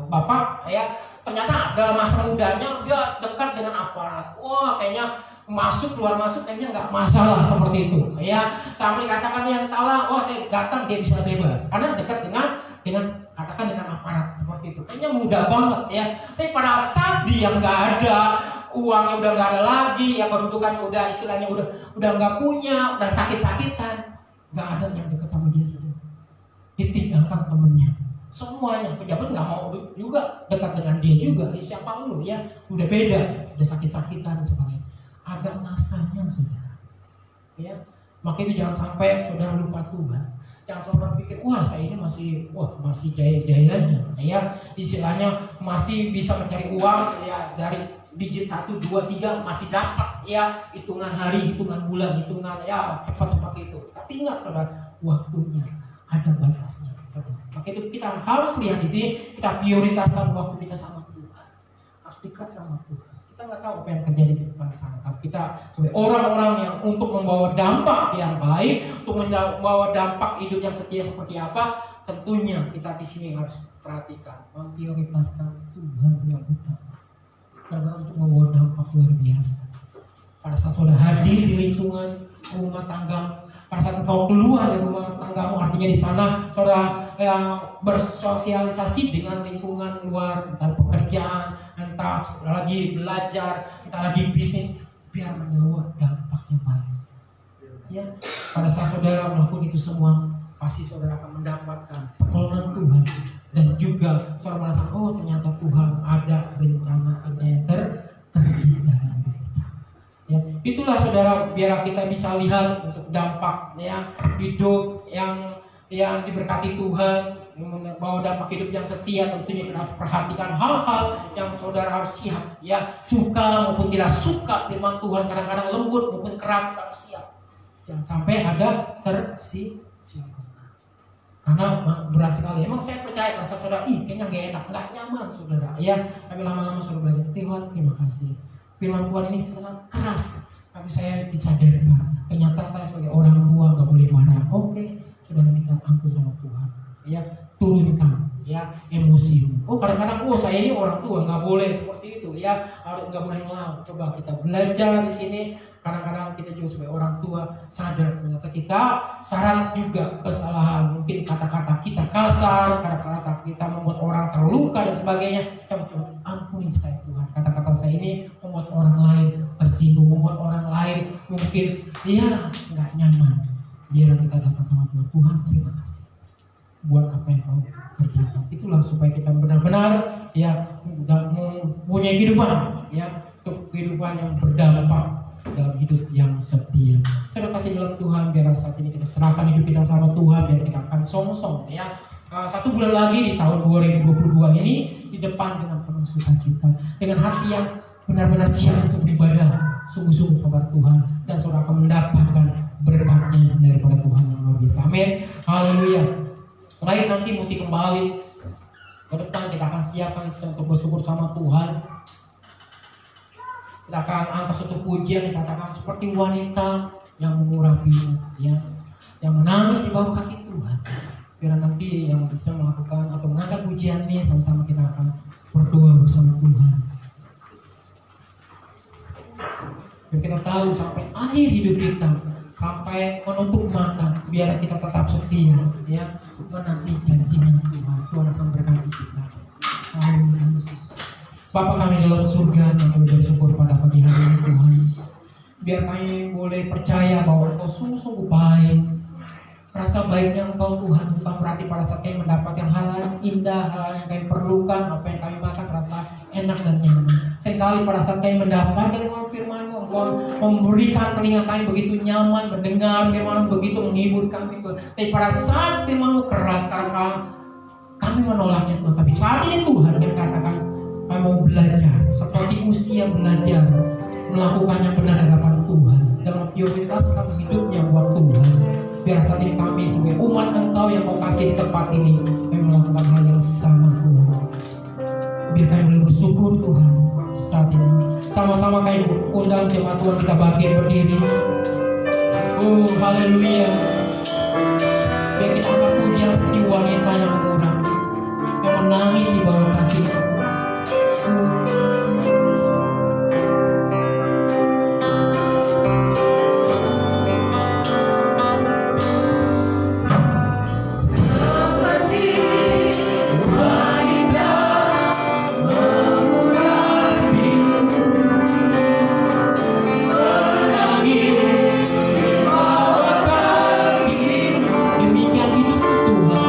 bapak. Ya ternyata dalam masa mudanya dia dekat dengan aparat. Wah kayaknya masuk keluar masuk kayaknya nggak masalah seperti itu, ya sampai katakan yang salah, saya datang dia bisa bebas karena dekat dengan katakan dengan aparat seperti itu, kayaknya mudah banget ya. Tapi pada saat dia nggak ada uangnya, udah nggak ada lagi, ya kedudukannya udah istilahnya udah nggak punya dan sakit-sakitan, nggak ada yang dekat sama dia, sudah ditinggalkan temennya. Semuanya pejabat nggak mau juga dekat dengan dia juga, siapa lu ya, udah beda, udah sakit-sakitan dan sebagainya. Ada masanya saudara, ya maka itu jangan sampai saudara lupa Tuhan. Jangan saudara pikir, saya ini masih jaya-jayanya, ya istilahnya masih bisa mencari uang, ya dari digit 1, 2, 3 masih dapat, ya hitungan hari, hitungan bulan, hitungan ya cepat seperti itu. Tapi ingat saudara, waktunya ada batasnya. Maka itu kita harus lihat di sini, kita prioritaskan waktu kita sama Tuhan, harus dekat sama Tuhan. Kita nggak tahu apa yang terjadi di depan sana, tapi kita sebagai orang-orang yang untuk membawa dampak yang baik, untuk membawa dampak hidup yang setia seperti apa, tentunya kita di sini harus perhatikan, memprioritaskan Tuhan yang utama, karena untuk membawa dampak luar biasa. Pada saat sudah hadir di lingkungan rumah tangga, pada saat engkau keluar dari rumah tanggamu, artinya di sana saudara yang bersosialisasi dengan lingkungan luar, entah pekerjaan, entah lagi belajar, entah lagi bisnis, biar membawa dampak yang baik. Ya, pada saat saudara melakukan itu semua, pasti saudara akan mendapatkan pertolongan Tuhan, dan juga saudara merasakan ternyata Tuhan ada rencana yang terbaik dalam hidup kita. Ya, itulah saudara, biar kita bisa lihat untuk dampak ya hidup yang diberkati Tuhan, membawa dampak hidup yang setia. Tentunya kita harus perhatikan hal-hal yang saudara harus siap, ya suka maupun tidak suka firman Tuhan, kadang-kadang lembut maupun keras, kita harus siap. Jangan sampai ada tersinggung. Karena berat sekali. Emang saya percaya kalau saudara, kayaknya gak enak, gak nyaman saudara. Ya, tapi lama-lama saudara belajar, Tuhan terima kasih. Firman Tuhan ini sangat keras, tapi saya disadarkan. Ternyata saya sebagai orang tua gak boleh marah. Oke, saudara minta ampun sama Tuhan. Ya, turunkan ya emosimu. Kadang-kadang saya ini orang tua nggak boleh seperti itu ya, harus nggak boleh ngelawan. Coba kita belajar di sini. Kadang-kadang kita juga sebagai orang tua sadar ternyata kita syarat juga kesalahan. Mungkin kata-kata kita kasar, kata-kata kita membuat orang terluka dan sebagainya. Coba ampuni saya Tuhan. Kata-kata saya ini membuat orang lain tersinggung, membuat orang lain mungkin nggak nyaman. Biar kita datang sama Tuhan. Tuhan terima kasih buat apa yang kau kerjakan. Itulah supaya kita benar-benar mempunyai kehidupan untuk kehidupan yang berdampak dalam hidup yang setia. Saya kasih dalam Tuhan, biar saat ini kita serahkan hidup kita sama Tuhan, biar kita akan song-song 1 bulan lagi di tahun 2022 ini di depan dengan penuh sukacita, dengan hati yang benar-benar siap untuk beribadah sungguh-sungguh saudara Tuhan, dan saudara akan mendapatkan berkatnya daripada Tuhan yang luar biasa. Amin. Haleluya. Baik, nanti musik kembali ke depan, kita akan siapkan untuk bersyukur sama Tuhan. Kita akan angkat suatu pujian dikatakan seperti wanita yang mengurapi yang menangis di bawah kaki Tuhan. Biar nanti yang bisa melakukan atau mengangkat pujian ini sama-sama kita akan berdoa bersama Tuhan. Biar kita tahu sampai akhir hidup kita, sampai menutup mata, biar kita tetap setia menanti janjinya Tuhan. Tuhan akan berkati kita. Amin. Bapa kami dalam surga, kami bersyukur pada pagi hari ini Tuhan. Biar kami boleh percaya bahwa Engkau sungguh-sungguh baik. Rasa baiknya Engkau Tuhan bukan berarti pada saat kami mendapatkan hal yang indah, hal yang kami perlukan, apa yang kami makan rasa enak dan nyaman. Seringkali pada saat kami mendapatkan firman-Mu, Engkau memberikan telinga kami begitu nyaman mendengar firman-Mu, begitu menghibur kami Tuhan. Tapi pada saat firman-Mu keras, kadang-kadang kami menolaknya Tuhan. Tapi saat ini Tuhan kami katakan kami mau belajar seperti usia belajar melakukan yang benar di hadapan Tuhan, dalam prioritaskan hidupnya buat Tuhan. Biar saat ini kami sebagai umat Engkau yang Kau kasih di tempat ini, kami melakukan hal yang sama Tuhan. Biar kami boleh bersyukur Tuhan. Saat ini sama-sama kami undang jemaat Tuhan, kita bangkit berdiri. Haleluya. Biar kita angkat pujian seperti wanita yang murah, yang menangis di bawah kaki. Demikian hidup Tuhan.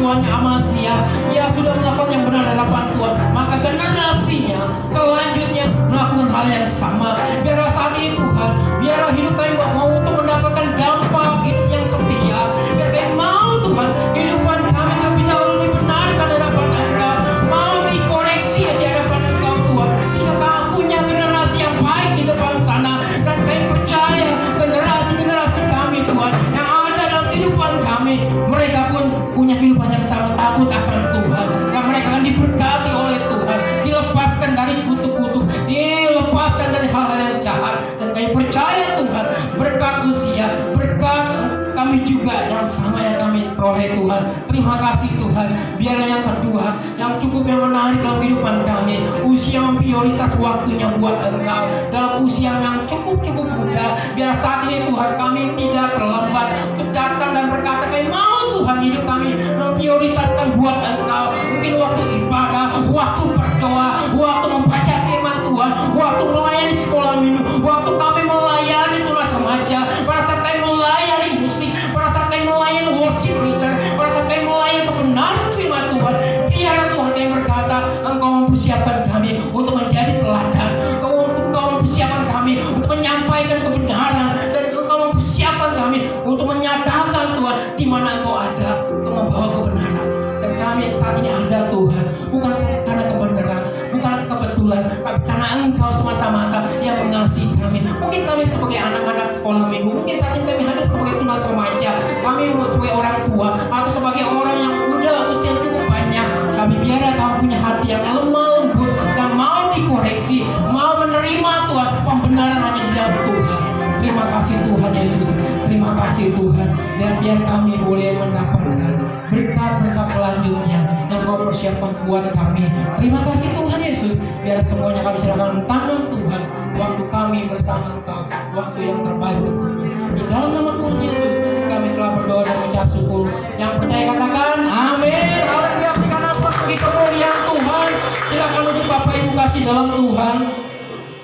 tuannya Amasya, dia sudah melakukan yang benar di hadapan Tuhan, maka generasinya selanjutnya melakukan hal yang sama. Biarlah saat ini Tuhan, biarlah hidup kami mau untuk mendapatkan dampak hidup yang setia. Biar kami mau Tuhan, kehidupan kami lebih dahulu dibenarkan di hadapan Engkau, mau dikoreksi di hadapan Engkau Tuhan, sehingga kami punya generasi yang baik di depan sana. Dan kami percaya generasi kami Tuhan yang ada dalam kehidupan kami, mereka pun punya kehidupan yang sama, takut akan Tuhan, dan mereka akan diberkati oleh Tuhan, dilepaskan dari kutuk-kutuk, dilepaskan dari hal-hal yang jahat. Dan kami percaya Tuhan, berkat usia, berkat kami juga yang sama yang kami peroleh Tuhan. Terima kasih Tuhan. Biarlah yang kedua, yang cukup yang menarik dalam kehidupan kami, usia yang prioritas waktunya buat Engkau dalam usia yang cukup muda. Biar saat ini Tuhan kami tidak terlambat untuk datang dan berkata, kami mau Tuhan hidup kami memprioritaskan buat Engkau. Mungkin waktu ibadah, waktu berdoa, waktu membaca firman Tuhan, waktu melayani sekolah minggu, waktu kami melayani tunas remaja, pada saat kami melayani musik, pada saat kami melayani worship leader, pada saat kami melayani kebenaran firman Tuhan. Biarlah Tuhan kami berkata, Engkau mempersiapkan kami untuk menjadi teladan, Engkau mempersiapkan kami untuk menyampaikan kebenaran, dan Engkau mempersiapkan kami untuk menyatakan Tuhan di mana Engkau ada untuk membawa kebenaran. Dan kami saat ini ada Tuhan, bukan karena kebenaran, bukan kebetulan, tapi karena Engkau semata-mata yang mengasihi kami. Mungkin kami sebagai anak-anak sekolah minggu, mungkin saat ini kami hadir sebagai tunas remaja, kami sebagai orang tua, atau sebagai orang yang udah usia cukup banyak. Kami biarlah kami punya hati yang lemah lembut dan mau dikoreksi, mau menerima Tuhan pembenaran hanya di dalam Tuhan. Terima kasih Tuhan Yesus, terima kasih Tuhan. Dan biar kami boleh mendapatkan berkat-berkat selanjutnya yang Kau persiapkan buat kami. Terima kasih Tuhan Yesus. Biar semuanya kami serahkan tangan Tuhan. Waktu kami bersama Engkau, waktu yang terbaik untuk kami. Di dalam nama Tuhan Yesus kami telah berdoa dan mengucap syukur. Yang percaya katakan amin. Haleluya. Berikan apa bagi kemuliaan Tuhan. Silakan untuk Bapak Ibu kasih dalam Tuhan.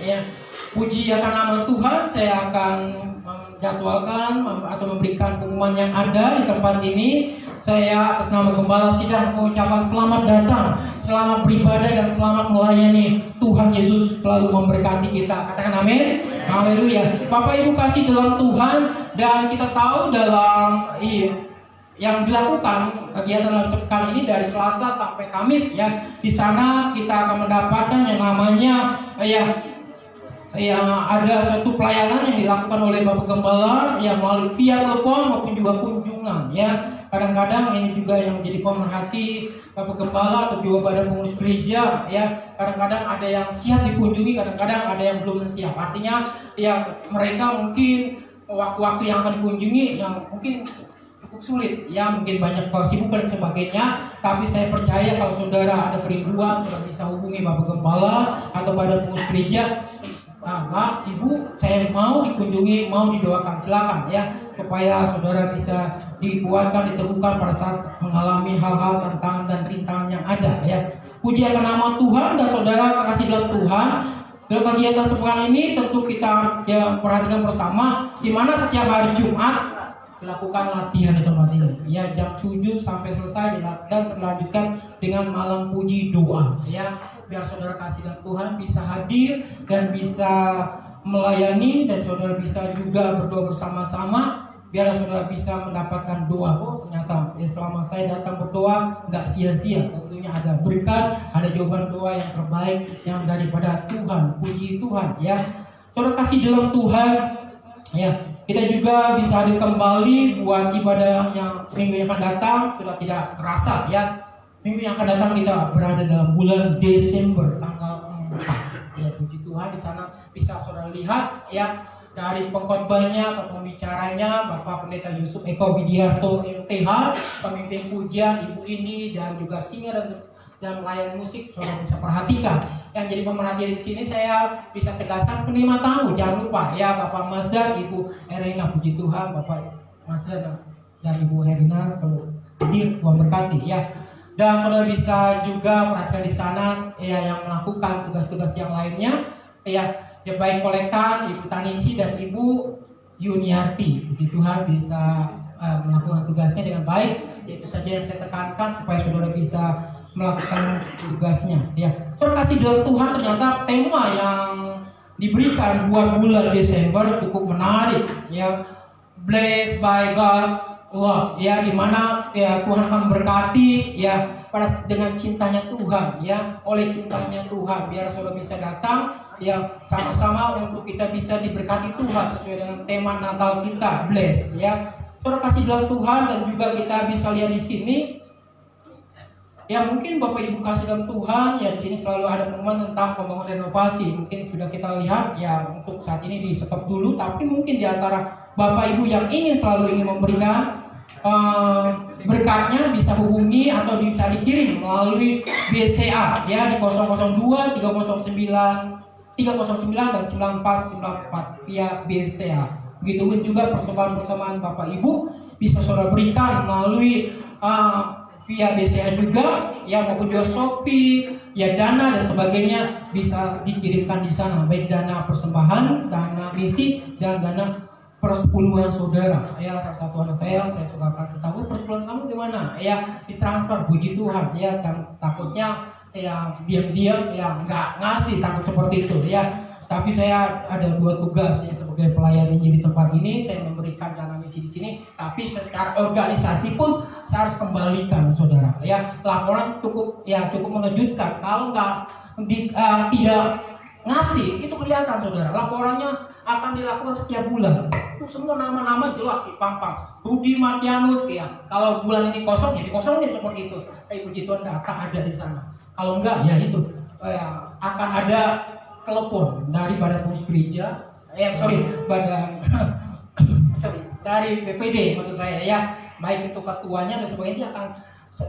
Ya. Puji akan nama Tuhan. Saya akan menjadwalkan atau memberikan pengumuman yang ada di tempat ini. Saya atas nama Gembala Sidang mengucapkan selamat datang, selamat beribadah dan selamat melayani. Tuhan Yesus selalu memberkati kita. Katakan amin. Haleluya. Bapak Ibu kasih dalam Tuhan, dan kita tahu dalam yang dilakukan kegiatan dalam sepekan ini dari Selasa sampai Kamis ya. Di sana kita akan mendapatkan yang namanya ada suatu pelayanan yang dilakukan oleh Bapak Gembala yang melalui via telepon maupun juga kunjungan ya. Kadang-kadang ini juga yang menjadi pemerhati Bapak Gembala atau juga badan pengurus gereja ya. Kadang-kadang ada yang siap dikunjungi, kadang-kadang ada yang belum siap. Artinya ya mereka mungkin waktu-waktu yang akan dikunjungi yang mungkin cukup sulit ya, mungkin banyak kesibukan dan sebagainya. Tapi saya percaya kalau saudara ada kerinduan, saudara bisa hubungi Bapak Gembala atau badan pengurus gereja. Pak, Ibu, saya mau dikunjungi, mau didoakan, silakan ya, supaya saudara bisa dikuatkan, diteguhkan pada saat mengalami hal-hal tantangan dan rintangan yang ada ya. Puji akan nama Tuhan. Dan saudara kasih dalam Tuhan, dalam kegiatan sepekan ini tentu kita perhatikan bersama, di mana setiap hari Jumat dilakukan latihan di tempat ini ya, jam 7 sampai selesai, dan terlanjutkan dengan malam puji doa ya. Biar saudara kasih dan Tuhan bisa hadir dan bisa melayani, dan saudara bisa juga berdoa bersama-sama. Biar saudara bisa mendapatkan doa. Oh ternyata ya, selama saya datang berdoa nggak sia-sia. Tentunya ada berkat, ada jawaban doa yang terbaik yang daripada Tuhan. Puji Tuhan ya. Saudara kasih dalam Tuhan ya. Kita juga bisa hadir kembali buat ibadah yang minggu yang akan datang. Sudah tidak terasa ya. Minggu yang akan datang kita berada dalam bulan Desember tanggal 4. Ya puji Tuhan, di sana bisa saudara lihat ya dari pengkhotbahnya atau pembicaranya Bapak Pendeta Yusuf Eko Widiarto MTH, pemimpin pujian Ibu Indi, dan juga singer dan melayan musik. Saudara bisa perhatikan. Yang jadi pemerhatian di sini saya bisa tegaskan penerima tamu, jangan lupa ya Bapak Mazda, Ibu Herina. Puji Tuhan, Bapak Mazda dan Ibu Herina selalu hadir, Tuhan berkati ya. Dan saudara bisa juga perhatikan di sana ya yang melakukan tugas-tugas yang lainnya ya baik kolektan Ibu Taningsi dan Ibu Yuniarti. Puji Tuhan bisa melakukan tugasnya dengan baik. Itu saja yang saya tekankan supaya saudara bisa melakukan tugasnya. Ya, saudara kasih dalam Tuhan, ternyata tema yang diberikan buat bulan Desember cukup menarik. Ya, blessed by God, wah, ya, dimana ya Tuhan akan memberkati ya dengan cintanya Tuhan, ya, oleh cintanya Tuhan, biar saudara bisa datang ya sama-sama untuk kita bisa diberkati Tuhan sesuai dengan tema Natal kita, bless, ya. Saudara kasih dalam Tuhan, dan juga kita bisa lihat di sini ya, mungkin Bapak Ibu kasih dalam Tuhan ya, di sini selalu ada pengumuman tentang pembangunan renovasi. Mungkin sudah kita lihat ya, untuk saat ini di stop dulu, tapi mungkin di antara Bapak Ibu yang ingin memberikan berkatnya bisa hubungi atau bisa dikirim melalui BCA ya di 002 309 dan 9494 via BCA. Begitupun juga persembahan Bapak Ibu bisa saudara berikan melalui via BCA juga ya, maupun juga Shopee ya, Dana dan sebagainya bisa dikirimkan di sana, baik dana persembahan, dana misi, dan dana persepuluhan saudara. Ya, salah satu anak saya suka kasih tahu, persepuluhan kamu gimana? Ya, ditransfer, puji Tuhan. Ya, kan takutnya ya diam-diam ya nggak ngasih, takut seperti itu ya. Tapi saya ada 2 tugas ya sebagai pelayan Injil di tempat ini. Saya memberikan dana misi di sini, tapi secara organisasi pun saya harus kembalikan saudara. Ya, laporan cukup mengejutkan. Kalau tidak ngasih, itu kelihatan saudara. Laporannya akan dilakukan setiap bulan. Itu semua nama-nama jelas dipampang. Rudi Matianus ya. Kalau bulan ini kosong ya dikosongin seperti itu. Puji Tuhan data ada di sana. Kalau enggak ya itu akan ada telepon dari badan pengurus gereja. Dari BPD maksud saya ya. Baik itu ketuanya dan sebagainya, dia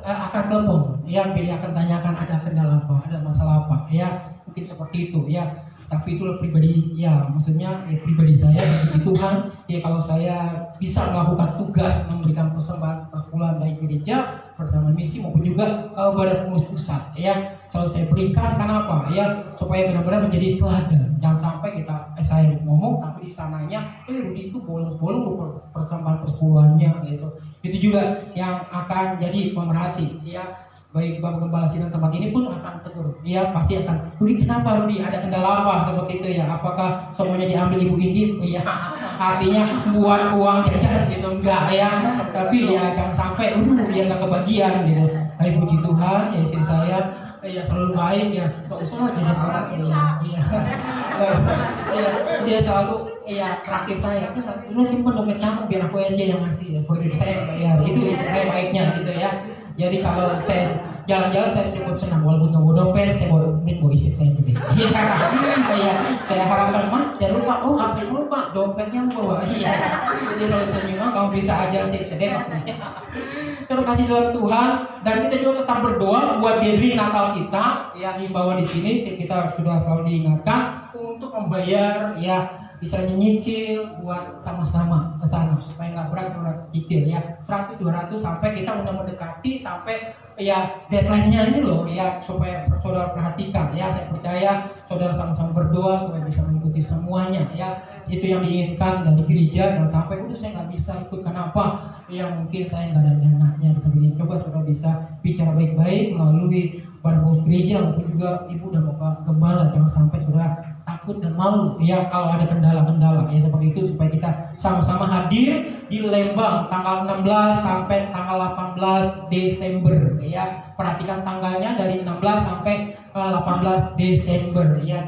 akan telepon ya, dia akan tanyakan ada kendala apa, ada masalah apa ya, mungkin seperti itu ya. Tapi itulah pribadi ya, maksudnya ya, pribadi saya puji Tuhan ya, kalau saya bisa melakukan tugas memberikan persembahan persepuluhan baik gereja bersama misi maupun juga badan pengurus pusat ya, selalu saya berikan. Kenapa ya, supaya benar-benar menjadi teladan. Jangan sampai saya ngomong tapi di sananya Rudi itu bolong-bolong persembahan persepuluhannya gitu. Itu juga yang akan jadi pemerhati ya. Baik Bapak Gembala Sidang tempat ini pun akan tegur. Iya, pasti akan. Rudi, kenapa Rudi? Ada kendala apa seperti itu ya? Apakah semuanya diambil Ibu Indi? Iya, artinya buat uang jajan gitu, enggak ya. Tapi ya jangan sampai dia nggak kebagian gitu. Baik, puji Tuhan ya, istri saya selalu baik ya. Enggak usah lah jajan keras ya. Iya. Dia selalu terakhir saya, "Lu simpen dompet kamu biar aku aja yang ngasih." Ya, seperti itu saya bayar. Itu saya baiknya gitu ya. Jadi kalau saya jalan-jalan saya cukup senang, walaupun nggak bawa dompet, saya bawa isi saya gede. Iya, saya harapkan mah jangan lupa, apa yang lupa dompetnya bawa. Iya, jadi kalau senyum kamu bisa aja sih sedih. Terima kasih dalam Tuhan, dan kita juga tetap berdoa buat gathering Natal kita. Yang himbauan di sini kita sudah selalu diingatkan untuk membayar ya, bisa nyicil buat sama-sama ke sana supaya nggak berat cicil ya, 100-200 sampai kita udah mendekati sampai ya deadline-nya ini loh ya, supaya saudara perhatikan ya. Saya percaya saudara sama-sama berdoa supaya bisa mengikuti semuanya ya. Itu yang diinginkan dari gereja, dan sampai saya nggak bisa ikut kenapa ya, mungkin saya nggak ada dananya dan sebagainya. Coba saudara bisa bicara baik-baik melalui badan pengurus gereja maupun juga ibu dan bapak gembala. Jangan sampai saudara takut dan malu ya kalau ada kendala-kendala ya seperti itu, supaya kita sama-sama hadir di Lembang tanggal 16 sampai tanggal 18 Desember ya. Perhatikan tanggalnya dari 16 sampai 18 Desember ya,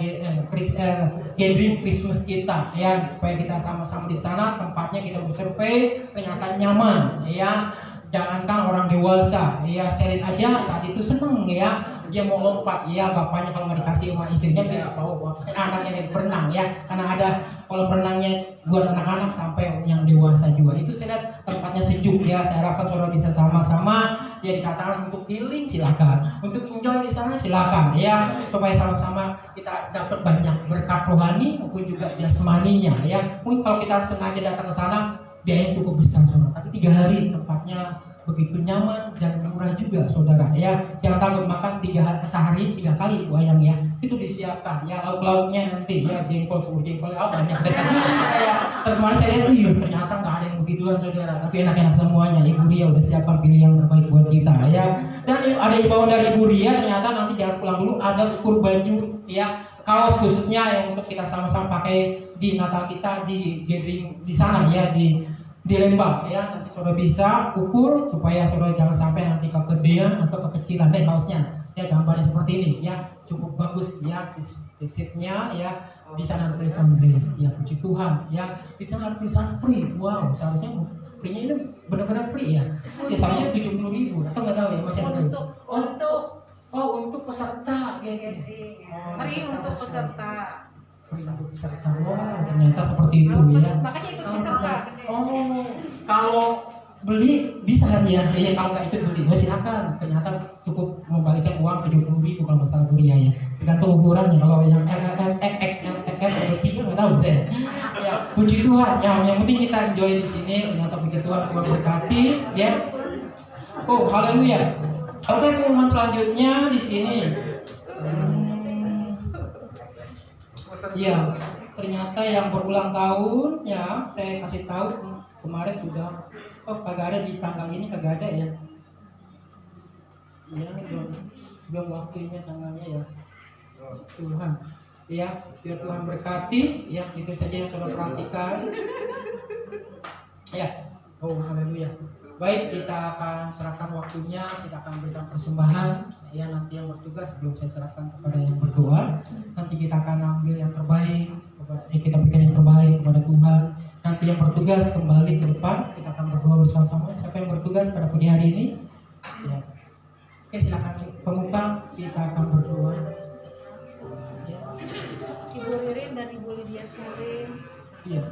gathering Christmas kita ya, supaya kita sama-sama di sana. Tempatnya kita bersurvei, ternyata nyaman ya. Jangankan orang dewasa ya, Selin aja saat itu seneng ya, dia mau lompat ya. Bapaknya kalau nggak dikasih sama istrinya, dia tahu anaknya berenang ya, karena ada kolam renangnya buat anak-anak sampai yang dewasa juga. Itu saya lihat tempatnya sejuk ya. Saya harapkan saudara bisa sama-sama ya, dikatakan untuk healing silakan, untuk enjoy di sana silakan ya, supaya sama-sama kita dapat banyak berkat rohani maupun juga jasmaninya ya. Mungkin kalau kita sengaja datang ke sana biayanya cukup besar saudara, tapi 3 hari tempatnya begitu nyaman dan murah juga saudara ya. Jangan takut makan sehari 3 kali itu ayam ya, itu disiapkan ya. Lauk-lauknya nanti ya jengkol, semur jengkol banyak deh. Ya, kemarin saya lihat ternyata nggak ada yang begituan saudara, tapi enak-enak semuanya. Ibu Ria udah siapkan pilih yang terbaik buat kita ya. Dan ada imbauan dari Ibu Ria, ternyata nanti jangan pulang dulu, ada ukur baju ya, kaos khususnya yang untuk kita sama-sama pakai di Natal kita di gathering di sana ya, di Lembang ya. Nanti saudara bisa ukur supaya saudara jangan sampai nanti kegedean atau kekecilan deh kaosnya ya. Gambarnya seperti ini ya, cukup bagus ya, visitnya ya. Di sana ada tulisan grace ya, puji Tuhan ya. Di sana ada tulisan free. Wow, seharusnya free-nya ini benar-benar free ya. Ya seharusnya 70.000 atau nggak tahu ya, masih ada untuk peserta kayak Free untuk peserta. Peserta. Wah, ternyata seperti itu ya. Makanya ikut peserta. Oh, kalau beli bisa kan ya? Ya kalau nggak ikut beli, silakan. Ternyata cukup membalikan uang 70.000 kalau masalah kuliah ya. Tergantung ukurannya. Kalau yang LLM, XXL, XL atau 3 nggak tahu saya. Ya, puji Tuhan. Yang penting kita enjoy di sini. Ternyata puji Tuhan memberkati ya. Oh, haleluya. Oke, pengumuman selanjutnya di sini. Iya, ternyata yang berulang tahun ya, saya kasih tahu kemarin sudah, kagak ada di tanggal ini, kagak ada ya. Ya, belum waktunya tanggalnya ya. Tuhan, ya, biar Tuhan berkati, ya itu saja yang saudara perhatikan. Ya, oh haleluya. Baik, kita akan serahkan waktunya, kita akan berikan persembahan. Ya, nanti yang bertugas sebelum saya serahkan kepada yang berdoa, nanti kita akan ambil yang terbaik, kita berikan yang terbaik kepada Tuhan. Nanti yang bertugas kembali ke depan, kita akan berdoa bersama-sama. Siapa yang bertugas pada pagi hari ini? Ya. Oke, silakan pemuka, kita akan berdoa. Ya. Ibu Ririn dan Ibu Lydia Salim. Iya.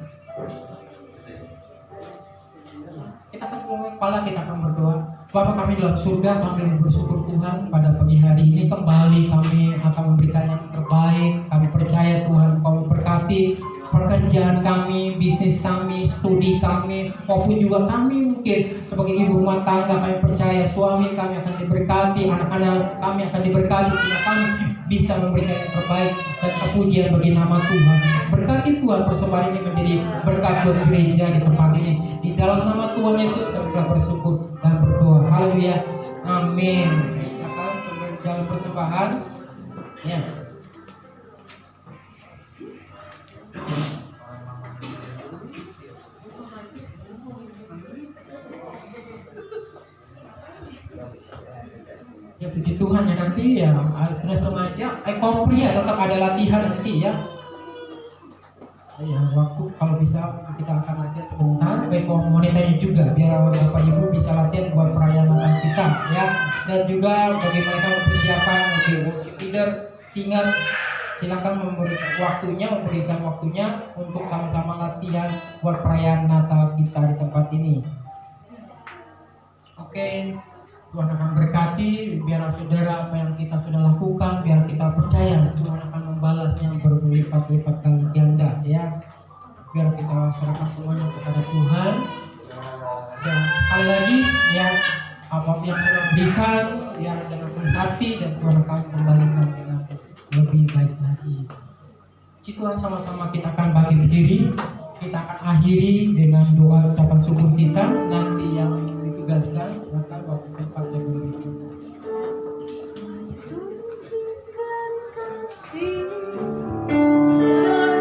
Kita akan kepala, kita akan berdoa. Bapa kami dalam surga, kami bersyukur Tuhan pada pagi hari ini kembali kami akan memberikan yang terbaik. Kami percaya Tuhan Kau berkati pekerjaan kami, bisnis kami, studi kami, maupun juga kami mungkin sebagai ibu rumah tangga. Kami percaya suami kami akan diberkati, anak-anak kami akan diberkati, sehingga kami bisa memberikan yang terbaik dan kepujian bagi nama Tuhan. Berkati Tuhan persembahan ini menjadi berkat buat gereja di tempat ini. Di dalam nama Tuhan Yesus kami telah bersyukur dan berdoa. Haleluya. Amin. Akan dalam persembahan. Ya. Ya puji Tuhan ya, nanti ya terus remaja kompri ya, tetap ada latihan nanti ya. Ya waktu kalau bisa kita akan latihan sebentar, baik wanitanya juga biar Bapak Ibu bisa latihan buat perayaan Natal kita ya. Dan juga bagi mereka persiapan leader, singer, silakan memberikan waktunya untuk sama-sama latihan buat perayaan Natal kita di tempat ini. Oke. Tuhan akan berkati, biar saudara apa yang kita sudah lakukan, biar kita percaya Tuhan akan membalasnya berlipat-lipat kali ganda ya. Biar kita serahkan semuanya kepada Tuhan. Dan sekali lagi ya, apa yang sudah berikan ya dengan penuh hati, dan Tuhan akan kembalikan dengan lebih baik lagi. Tuhan, sama-sama kita akan bangkit berdiri. Kita akan akhiri dengan doa ucapan syukur kita. Nanti yang ditugaskan akan waktu tempatnya begitu. Sang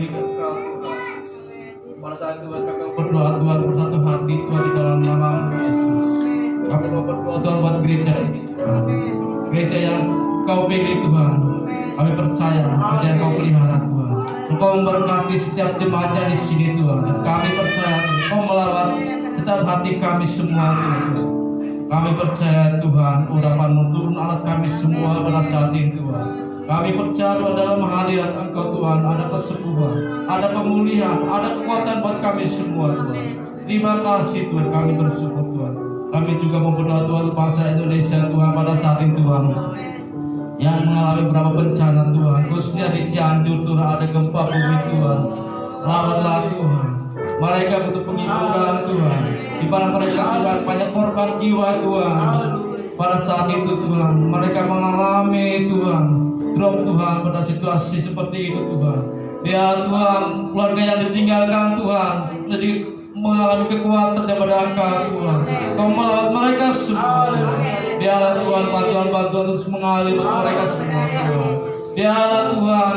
milik Engkau Tuhan. Pada saat Tuhan kami berdoa Tuhan bersatu hati Tuhan di dalam nama Yesus. Kami mau berdoa Tuhan buat gereja ini Tuhan. Gereja yang Kau pilih Tuhan. Kami percaya gereja yang Kau pelihara Tuhan. Engkau memberkati setiap jemaatnya di sini Tuhan. Dan kami percaya Engkau melawat setiap hati kami semua Tuhan. Kami percaya Tuhan, urapan-Mu turun atas kami semua pada saat ini Tuhan. Kami percaya Tuhan dalam hadirat Engkau Tuhan ada kesembuhan, ada pemulihan, ada kekuatan buat kami semua Tuhan. Terima kasih Tuhan, kami bersyukur Tuhan. Kami juga mau berdoa Tuhan untuk bangsa Indonesia Tuhan pada saat ini Tuhan, yang mengalami beberapa bencana Tuhan, khususnya di Cianjur Tuhan ada gempa bumi Tuhan. Rawatlah Tuhan, mereka butuh penghiburan Tuhan. Di mana mereka Tuhan banyak korban jiwa Tuhan. Pada saat itu Tuhan, mereka mengalami Tuhan drop Tuhan pada situasi seperti itu Tuhan. Ya Tuhan, keluarga yang ditinggalkan Tuhan jadi mengalami kekuatan daripada Engkau Tuhan. Kau melawat mereka semua Tuhan. Biarlah Tuhan bantuan-bantuan terus mengalir buat mereka semua Tuhan. Biarlah Tuhan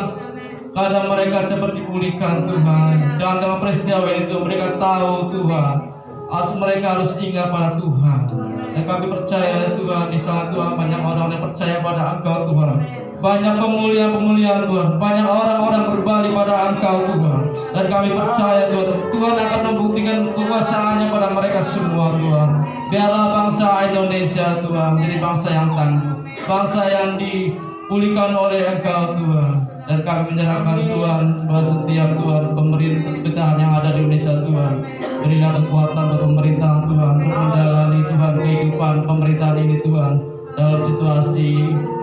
keadaan mereka cepat dipulihkan Tuhan. Jangan dalam peristiwa itu mereka tahu Tuhan, mereka harus ingat pada Tuhan. Dan kami percaya Tuhan, di sana Tuhan banyak orang yang percaya pada Engkau Tuhan. Banyak pemulihan Tuhan, banyak orang-orang berbalik pada Engkau Tuhan. Dan kami percaya Tuhan, Tuhan akan membuktikan kekuasaannya pada mereka semua Tuhan. Biarlah bangsa Indonesia Tuhan menjadi bangsa yang tangguh, bangsa yang dipulihkan oleh Engkau Tuhan. Dan kami menyerahkan Tuhan bahwa setiap Tuhan pemerintahan yang ada di Indonesia Tuhan, berilah kekuatan untuk pemerintahan Tuhan untuk menjalani Tuhan kehidupan pemerintahan ini Tuhan dalam situasi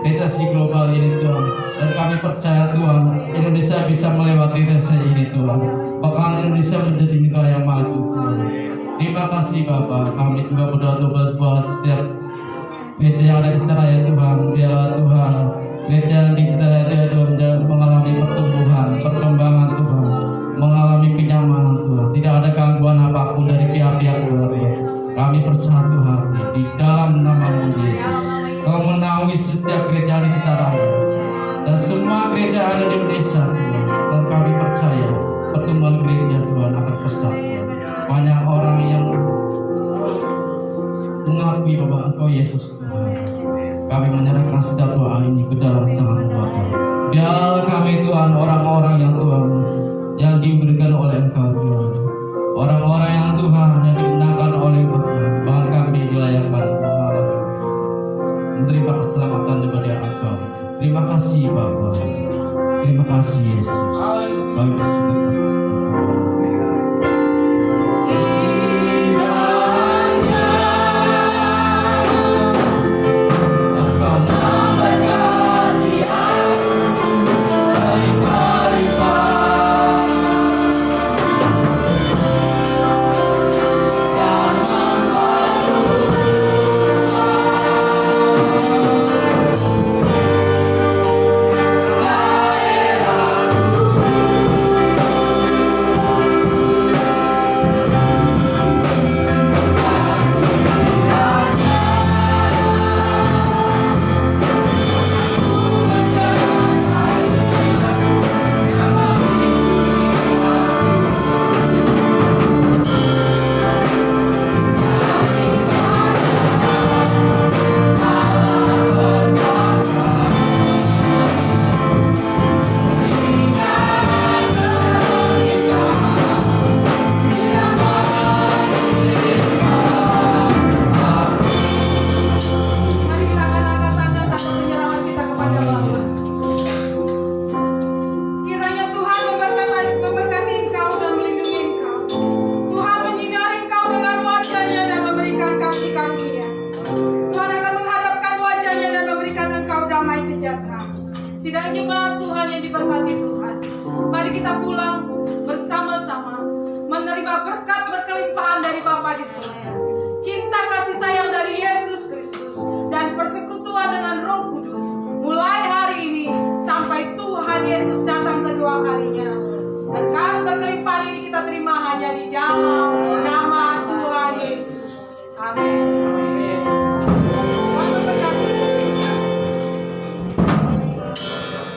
resesi global ini Tuhan. Dan kami percaya Tuhan, Indonesia bisa melewati resesi ini Tuhan. Bahkan Indonesia menjadi negara yang maju Tuhan. Terima kasih Bapa. Kami juga berdoa buat setiap gereja yang ada di tanah ya Tuhan. Biarlah Tuhan gereja yang di tanah Tuhan mengalami pertumbuhan, perkembangan Tuhan, mengalami kenyamanan Tuhan. Tidak ada gangguan apapun dari pihak-pihak luar Tuhan. Kami bersatu hati di dalam nama Yesus. Kau menaungi setiap gereja di tanah dan semua gereja ada di Indonesia Tuhan. Dan kami percaya pertumbuhan gereja Tuhan akan pesat. Banyak orang yang mengakui bahwa Engkau Yesus Tuhan. Kami menyerahkan setiap doa ini ke dalam tangan Bapa. Biarlah kami Tuhan orang-orang yang Tuhan yang diberikan oleh Engkau Tuhan.